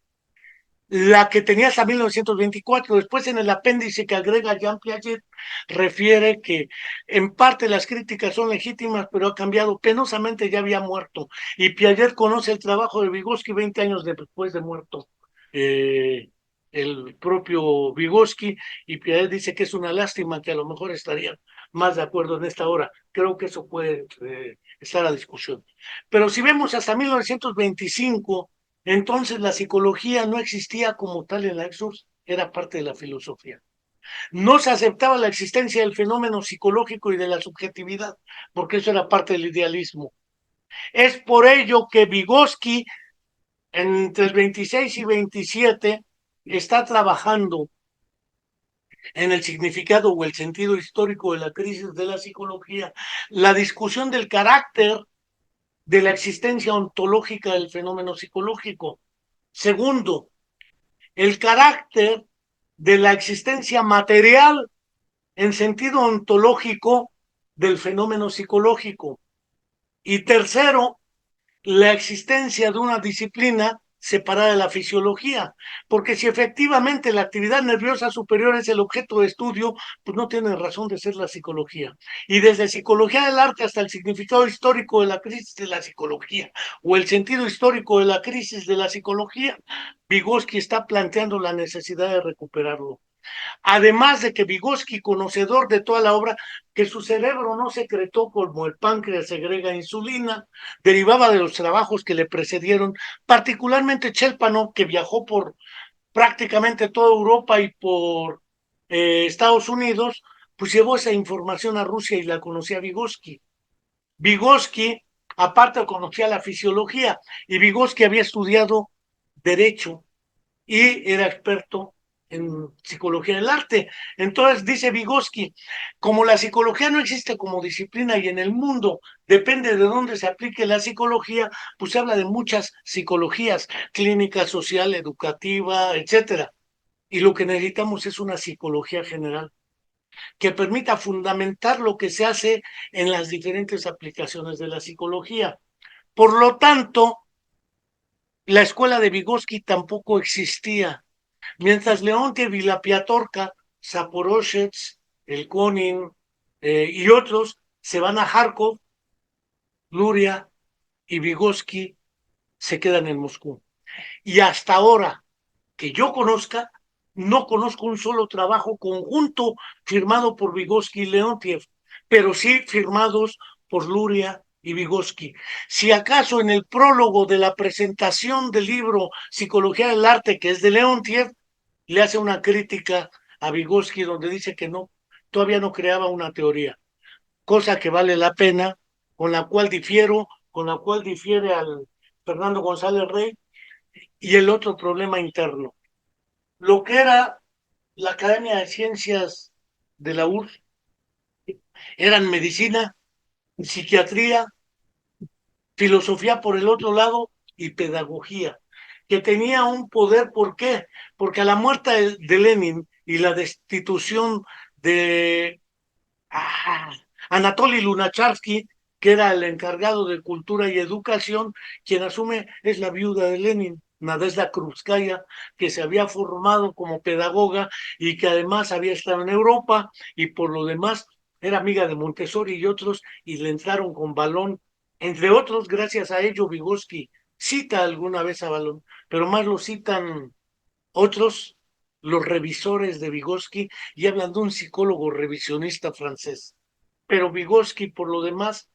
la que tenía hasta 1924. Después, en el apéndice que agrega Jean Piaget, refiere que en parte las críticas son legítimas, pero ha cambiado penosamente, ya había muerto. Y Piaget conoce el trabajo de Vygotsky 20 años después de muerto el propio Vygotsky, y Piaget dice que es una lástima, que a lo mejor estarían más de acuerdo en esta hora. Creo que eso puede estar a discusión. Pero si vemos hasta 1925, entonces la psicología no existía como tal en la EXURS, era parte de la filosofía. No se aceptaba la existencia del fenómeno psicológico y de la subjetividad, porque eso era parte del idealismo. Es por ello que Vygotsky, entre el 26 y 27, está trabajando en el significado o el sentido histórico de la crisis de la psicología, la discusión del carácter de la existencia ontológica del fenómeno psicológico. Segundo, el carácter de la existencia material en sentido ontológico del fenómeno psicológico. Y tercero, la existencia de una disciplina separada de la fisiología, porque si efectivamente la actividad nerviosa superior es el objeto de estudio, pues no tiene razón de ser la psicología. Y desde psicología del arte hasta el significado histórico de la crisis de la psicología, o el sentido histórico de la crisis de la psicología, Vygotsky está planteando la necesidad de recuperarlo. Además de que Vygotsky, conocedor de toda la obra, que su cerebro no secretó como el páncreas segrega insulina, derivaba de los trabajos que le precedieron, particularmente Chelpanov, que viajó por prácticamente toda Europa y por Estados Unidos, pues llevó esa información a Rusia y la conocía Vygotsky. Vygotsky, aparte, conocía la fisiología, y Vygotsky había estudiado Derecho y era experto en psicología del arte. Entonces dice Vygotsky, como la psicología no existe como disciplina y en el mundo depende de dónde se aplique la psicología, pues se habla de muchas psicologías, clínica, social, educativa, etcétera. Y lo que necesitamos es una psicología general que permita fundamentar lo que se hace en las diferentes aplicaciones de la psicología. Por lo tanto, la escuela de Vygotsky tampoco existía. Mientras Leontief y la Piatorka, Zaporozhets, el Konin y otros se van a Kharkov, Luria y Vygotsky se quedan en Moscú. Y hasta ahora que yo conozca, no conozco un solo trabajo conjunto firmado por Vygotsky y Leontiev, pero sí firmados por Luria y Vygotsky. Si acaso en el prólogo de la presentación del libro Psicología del Arte, que es de Leontiev, le hace una crítica a Vygotsky donde dice que no, todavía no creaba una teoría, cosa que vale la pena, con la cual difiere al Fernando González Rey, y el otro problema interno. Lo que era la Academia de Ciencias de la URSS eran medicina, psiquiatría, filosofía por el otro lado y pedagogía, que tenía un poder. ¿Por qué? Porque a la muerte de Lenin y la destitución de Anatoly Lunacharsky, que era el encargado de cultura y educación, quien asume es la viuda de Lenin, Nadezhda Krupskaya, que se había formado como pedagoga y que además había estado en Europa y por lo demás era amiga de Montessori y otros, y le entraron con Balón. Entre otros, gracias a ello, Vygotsky cita alguna vez a Balón, pero más lo citan otros, los revisores de Vygotsky, y hablan de un psicólogo revisionista francés. Pero Vygotsky, por lo demás,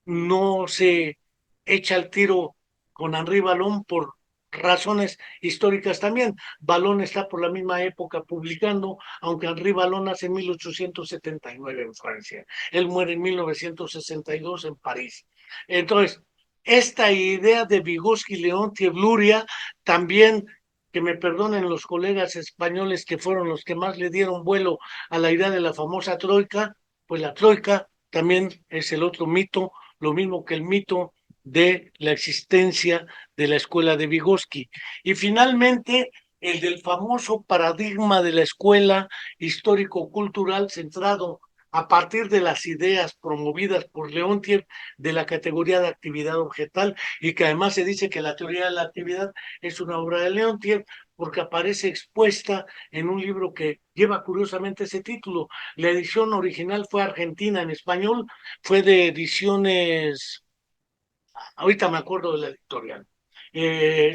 no se echa el tiro con Henri Balón por razones históricas también. Balón está por la misma época publicando, aunque Henri Balón nace en 1879 en Francia. Él muere en 1962 en París. Entonces, esta idea de Vygotsky, Leontiev, Luria, también, que me perdonen los colegas españoles que fueron los que más le dieron vuelo a la idea de la famosa troika, pues la troika también es el otro mito, lo mismo que el mito de la existencia de la escuela de Vygotsky. Y finalmente, el del famoso paradigma de la escuela histórico-cultural centrado a partir de las ideas promovidas por Leontiev de la categoría de actividad objetal, y que además se dice que la teoría de la actividad es una obra de Leontiev porque aparece expuesta en un libro que lleva curiosamente ese título. La edición original fue argentina, en español fue de Ediciones, ahorita me acuerdo de la editorial,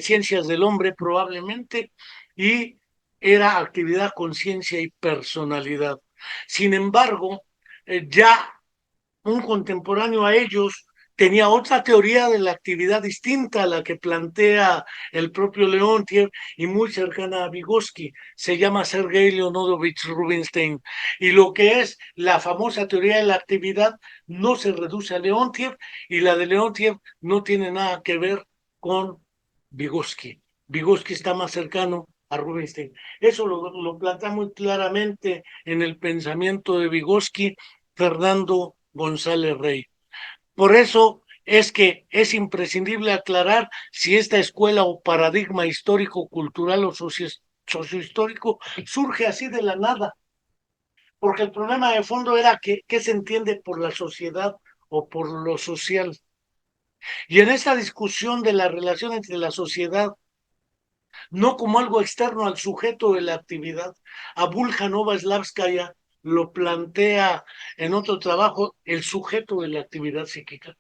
Ciencias del Hombre probablemente, y era actividad, conciencia y personalidad. Sin embargo, ya un contemporáneo a ellos tenía otra teoría de la actividad distinta a la que plantea el propio Leontiev y muy cercana a Vygotsky. Se llama Sergei Leonidovich Rubinstein. Y lo que es la famosa teoría de la actividad no se reduce a Leontiev, y la de Leontiev no tiene nada que ver con Vygotsky. Vygotsky está más cercano a Rubinstein. Eso lo plantea muy claramente en el pensamiento de Vygotsky Fernando González Rey. Por eso es que es imprescindible aclarar si esta escuela o paradigma histórico, cultural o sociohistórico surge así de la nada, porque el problema de fondo era que qué se entiende por la sociedad o por lo social. Y en esta discusión de la relación entre la sociedad, no como algo externo al sujeto de la actividad, Abuljanova Slavskaya lo plantea en otro trabajo, el sujeto de la actividad psíquica,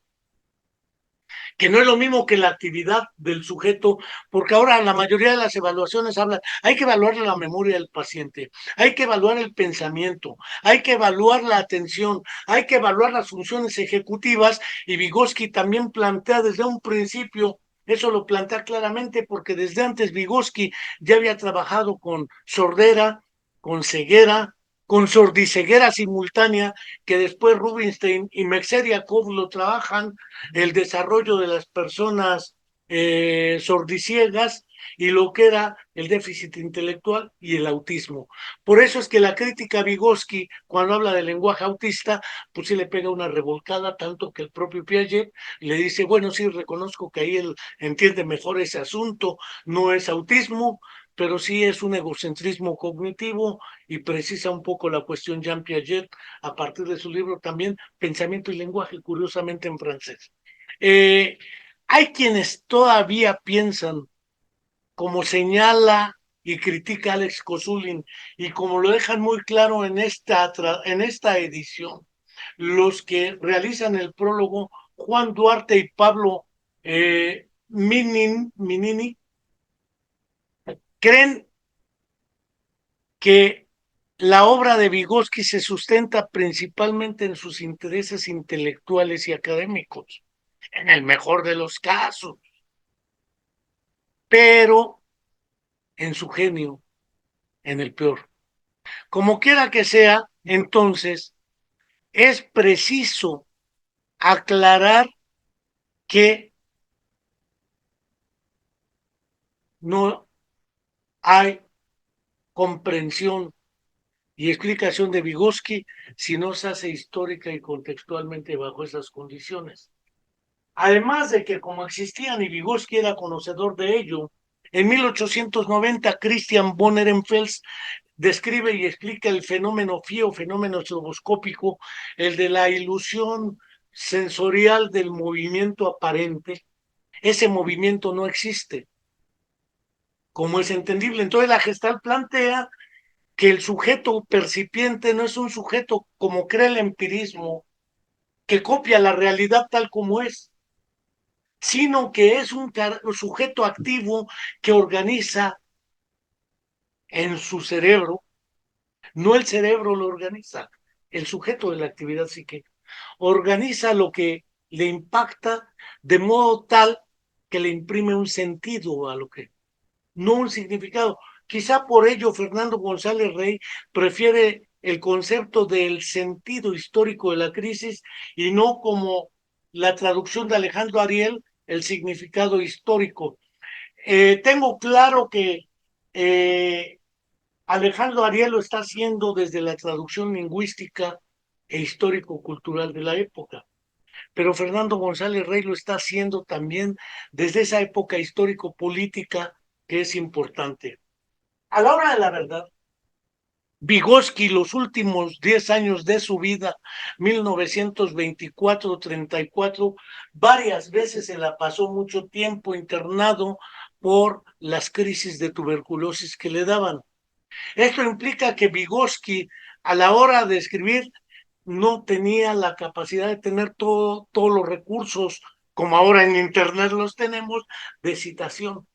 que no es lo mismo que la actividad del sujeto, porque ahora la mayoría de las evaluaciones hablan, hay que evaluar la memoria del paciente, hay que evaluar el pensamiento, hay que evaluar la atención, hay que evaluar las funciones ejecutivas, y Vygotsky también plantea desde un principio, eso lo plantea claramente porque desde antes Vygotsky ya había trabajado con sordera, con ceguera, con sordiceguera simultánea, que después Rubinstein y Mexeriakov lo trabajan, el desarrollo de las personas sordiciegas, y lo que era el déficit intelectual y el autismo. Por eso es que la crítica a Vygotsky, cuando habla del lenguaje autista, pues sí le pega una revolcada, tanto que el propio Piaget le dice, bueno, sí, reconozco que ahí él entiende mejor ese asunto, no es autismo, pero sí es un egocentrismo cognitivo y precisa un poco la cuestión Jean Piaget a partir de su libro también, Pensamiento y Lenguaje, curiosamente en francés. Eh, Hay quienes todavía piensan, como señala y critica Alex Kosulin, y como lo dejan muy claro en esta edición, los que realizan el prólogo, Juan Duarte y Pablo Minini, creen que la obra de Vygotsky se sustenta principalmente en sus intereses intelectuales y académicos, en el mejor de los casos, pero en su genio, en el peor. Como quiera que sea, entonces, es preciso aclarar que no hay comprensión y explicación de Vygotsky si no se hace histórica y contextualmente bajo esas condiciones. Además de que como existían y Vygotsky era conocedor de ello, en 1890 Christian von Ehrenfels describe y explica el fenómeno FIO, fenómeno estroboscópico, el de la ilusión sensorial del movimiento aparente. Ese movimiento no existe, como es entendible. Entonces la Gestalt plantea que el sujeto percipiente no es un sujeto como cree el empirismo, que copia la realidad tal como es, sino que es un sujeto activo que organiza en su cerebro, no el cerebro lo organiza, el sujeto de la actividad psíquica, organiza lo que le impacta de modo tal que le imprime un sentido a lo que, no un significado. Quizá por ello Fernando González Rey prefiere el concepto del sentido histórico de la crisis y no como la traducción de Alejandro Ariel, el significado histórico. Tengo claro que Alejandro Ariel lo está haciendo desde la traducción lingüística e histórico-cultural de la época, pero Fernando González Rey lo está haciendo también desde esa época histórico-política que es importante. A la hora de la verdad, Vygotsky, los últimos 10 años de su vida, 1924-34, varias veces se la pasó mucho tiempo internado por las crisis de tuberculosis que le daban. Esto implica que Vygotsky, a la hora de escribir, no tenía la capacidad de tener todos los recursos, como ahora en Internet los tenemos, de citación.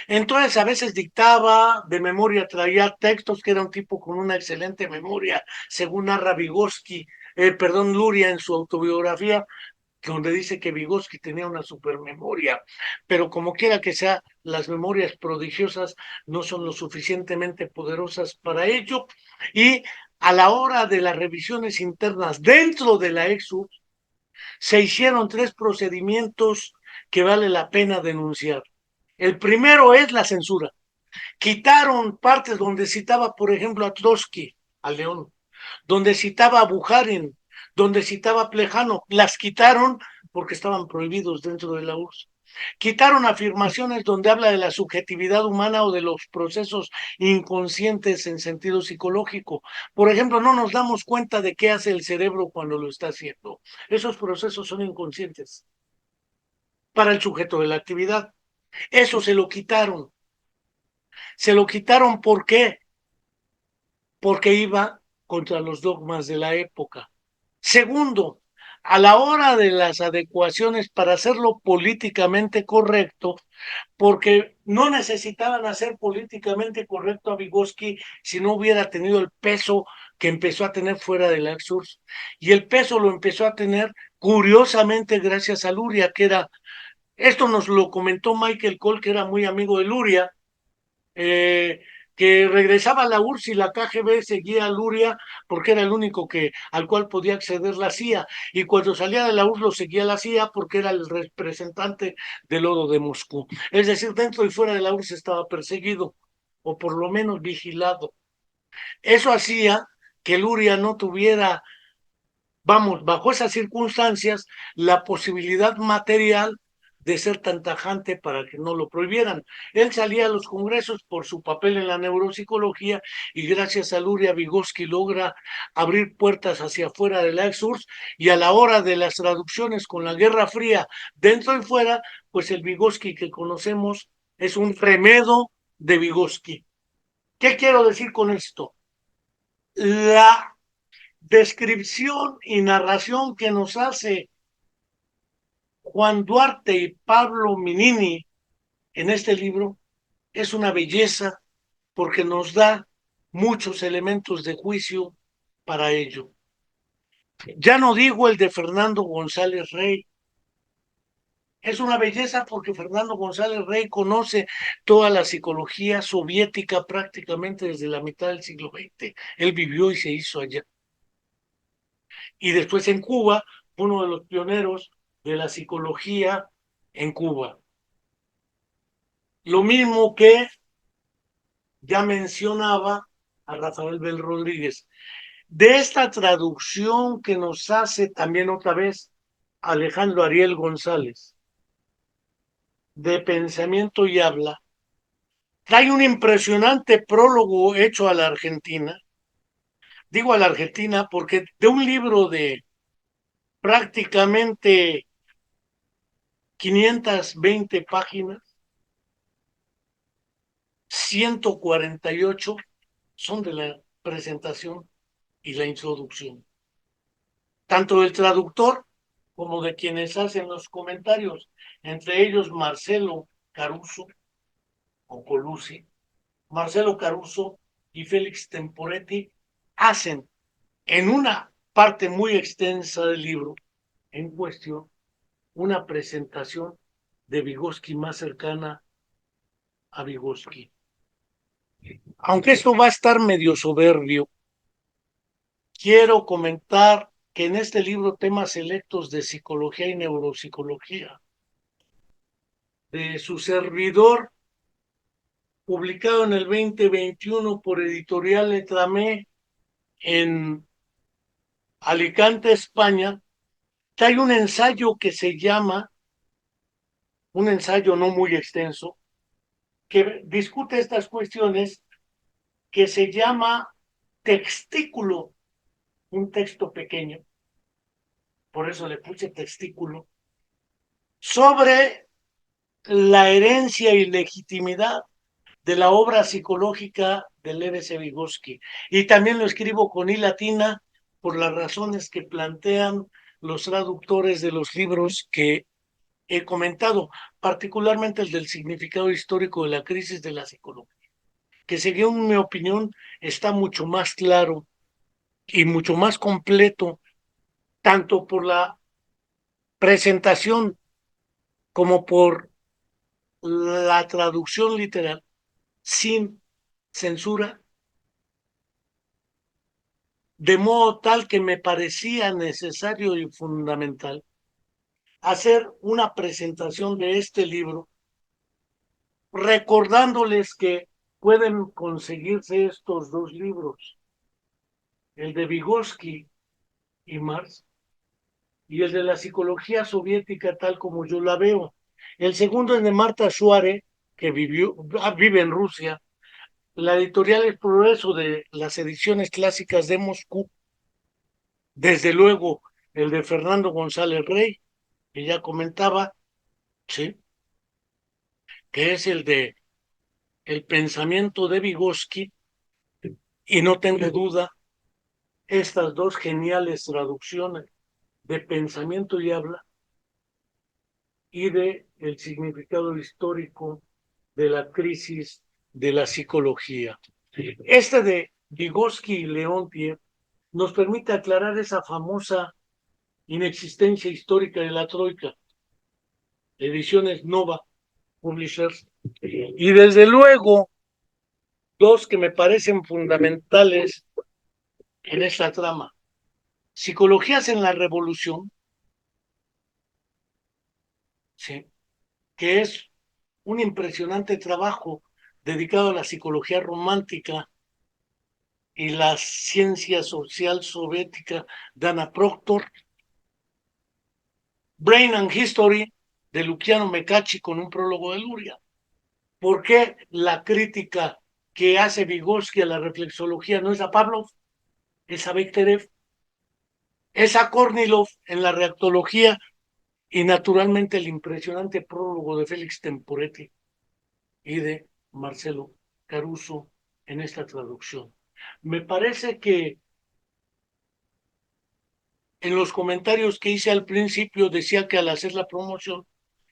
Entonces a veces dictaba, de memoria traía textos, que era un tipo con una excelente memoria, según narra Vygotsky, Luria en su autobiografía, donde dice que Vygotsky tenía una supermemoria, pero como quiera que sea, las memorias prodigiosas no son lo suficientemente poderosas para ello, y a la hora de las revisiones internas dentro de la EXU, se hicieron tres procedimientos que vale la pena denunciar. El primero es la censura. Quitaron partes donde citaba, por ejemplo, a Trotsky, a León, donde citaba a Bukharin, donde citaba a Plejano, las quitaron porque estaban prohibidos dentro de la URSS. Quitaron afirmaciones donde habla de la subjetividad humana o de los procesos inconscientes en sentido psicológico. Por ejemplo, no nos damos cuenta de qué hace el cerebro cuando lo está haciendo. Esos procesos son inconscientes para el sujeto de la actividad. Eso se lo quitaron. Se lo quitaron, ¿por qué? Porque iba contra los dogmas de la época. Segundo, a la hora de las adecuaciones para hacerlo políticamente correcto, porque no necesitaban hacer políticamente correcto a Vygotsky si no hubiera tenido el peso que empezó a tener fuera de la URSS. Y el peso lo empezó a tener curiosamente gracias a Luria, que era, esto nos lo comentó Michael Cole, que era muy amigo de Luria, eh, que regresaba a la URSS y la KGB seguía a Luria porque era el único al cual podía acceder la CIA, y cuando salía de la URSS lo seguía la CIA porque era el representante del oro de Moscú. Es decir, dentro y fuera de la URSS estaba perseguido, o por lo menos vigilado. Eso hacía que Luria no tuviera, vamos, bajo esas circunstancias, la posibilidad material de ser tan tajante para que no lo prohibieran. Él salía a los congresos por su papel en la neuropsicología, y gracias a Luria Vygotsky logra abrir puertas hacia afuera de la ex-URSS, y a la hora de las traducciones con la Guerra Fría dentro y fuera, pues el Vygotsky que conocemos es un remedo de Vygotsky. ¿Qué quiero decir con esto? La descripción y narración que nos hace Juan Duarte y Pablo Minini en este libro es una belleza, porque nos da muchos elementos de juicio para ello. Ya no digo el de Fernando González Rey. Es una belleza porque Fernando González Rey conoce toda la psicología soviética prácticamente desde la mitad del siglo XX. Él vivió y se hizo allá. Y después en Cuba, uno de los pioneros de la psicología en Cuba. Lo mismo que ya mencionaba a Rafael Bel Rodríguez. De esta traducción que nos hace también otra vez Alejandro Ariel González, de Pensamiento y Habla, trae un impresionante prólogo hecho a la Argentina. Digo a la Argentina porque de un libro de prácticamente 520 páginas, 148 son de la presentación y la introducción, tanto del traductor como de quienes hacen los comentarios, entre ellos Marcelo Caruso o Colusi. Marcelo Caruso y Félix Temporetti hacen en una parte muy extensa del libro en cuestión una presentación de Vygotsky más cercana a Vygotsky. Aunque esto va a estar medio soberbio, quiero comentar que en este libro Temas Selectos de Psicología y Neuropsicología, de su servidor, publicado en el 2021 por Editorial Letramé en Alicante, España, trae un ensayo que se llama, un ensayo no muy extenso, que discute estas cuestiones, que se llama Textículo, un texto pequeño, por eso le puse textículo, sobre la herencia y legitimidad de la obra psicológica de Lev S. Vygotsky. Y también lo escribo con I latina por las razones que plantean los traductores de los libros que he comentado, particularmente el del significado histórico de la crisis de la psicología, que según mi opinión está mucho más claro y mucho más completo, tanto por la presentación como por la traducción literal, sin censura, de modo tal que me parecía necesario y fundamental hacer una presentación de este libro, recordándoles que pueden conseguirse estos dos libros, el de Vygotsky y Marx, y el de la psicología soviética tal como yo la veo. El segundo es de Marta Suárez, que vive en Rusia. La editorial es Progreso, de las ediciones clásicas de Moscú. Desde luego, el de Fernando González Rey, que ya comentaba, sí, que es el de El pensamiento de Vygotsky, y no tengo duda, estas dos geniales traducciones de Pensamiento y Habla y de El significado histórico de la crisis de la psicología. Este de Vygotsky y Leontiev nos permite aclarar esa famosa inexistencia histórica de la Troika, ediciones Nova Publishers, y desde luego dos que me parecen fundamentales en esta trama. Psicologías en la Revolución, ¿sí?, que es un impresionante trabajo dedicado a la psicología romántica y la ciencia social soviética de Anna Proctor. Brain and History de Luciano Mecacci con un prólogo de Luria. ¿Por qué la crítica que hace Vygotsky a la reflexología no es a Pavlov, es a Bekhterev, es a Kornilov en la reactología y naturalmente el impresionante prólogo de Félix Temporetti y de Marcelo Caruso en esta traducción? Me parece que en los comentarios que hice al principio decía que al hacer la promoción,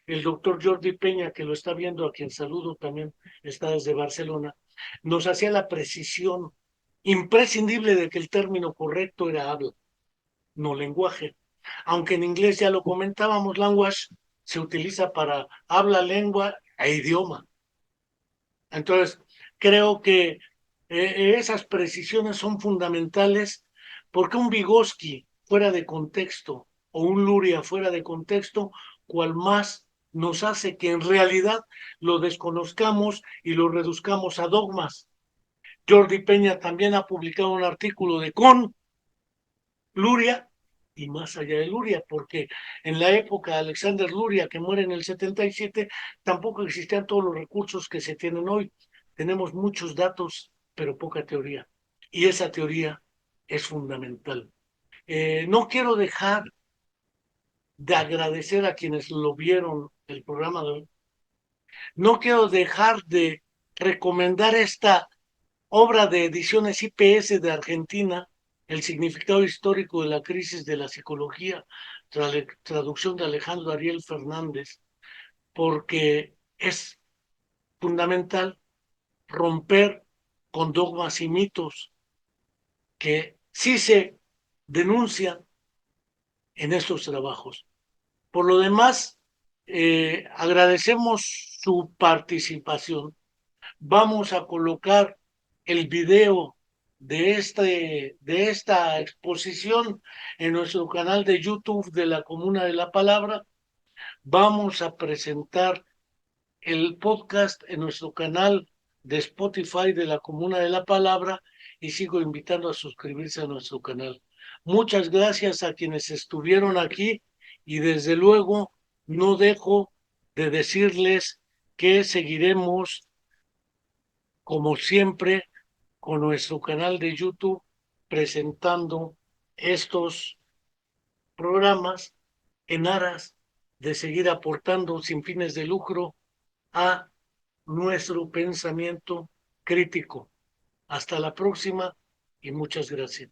el doctor Jordi Peña, que lo está viendo, a quien saludo también, está desde Barcelona, nos hacía la precisión imprescindible de que el término correcto era habla, no lenguaje. Aunque en inglés ya lo comentábamos, language se utiliza para habla, lengua e idioma. Entonces, creo que esas precisiones son fundamentales porque un Vygotsky fuera de contexto o un Luria fuera de contexto, cual más nos hace que en realidad lo desconozcamos y lo reduzcamos a dogmas. Jordi Peña también ha publicado un artículo de con Luria y más allá de Luria, porque en la época de Alexander Luria, que muere en el 77, tampoco existían todos los recursos que se tienen hoy. Tenemos muchos datos, pero poca teoría. Y esa teoría es fundamental. No quiero dejar de agradecer a quienes lo vieron el programa de hoy. No quiero dejar de recomendar esta obra de ediciones IPS de Argentina, El significado histórico de la crisis de la psicología, traducción de Alejandro Ariel Fernández, porque es fundamental romper con dogmas y mitos que sí se denuncian en estos trabajos. Por lo demás, agradecemos su participación. Vamos a colocar el video de esta exposición en nuestro canal de YouTube de la Comuna de la Palabra. Vamos a presentar el podcast en nuestro canal de Spotify de la Comuna de la Palabra y sigo invitando a suscribirse a nuestro canal. Muchas gracias a quienes estuvieron aquí y desde luego no dejo de decirles que seguiremos como siempre con nuestro canal de YouTube presentando estos programas en aras de seguir aportando sin fines de lucro a nuestro pensamiento crítico. Hasta la próxima y muchas gracias.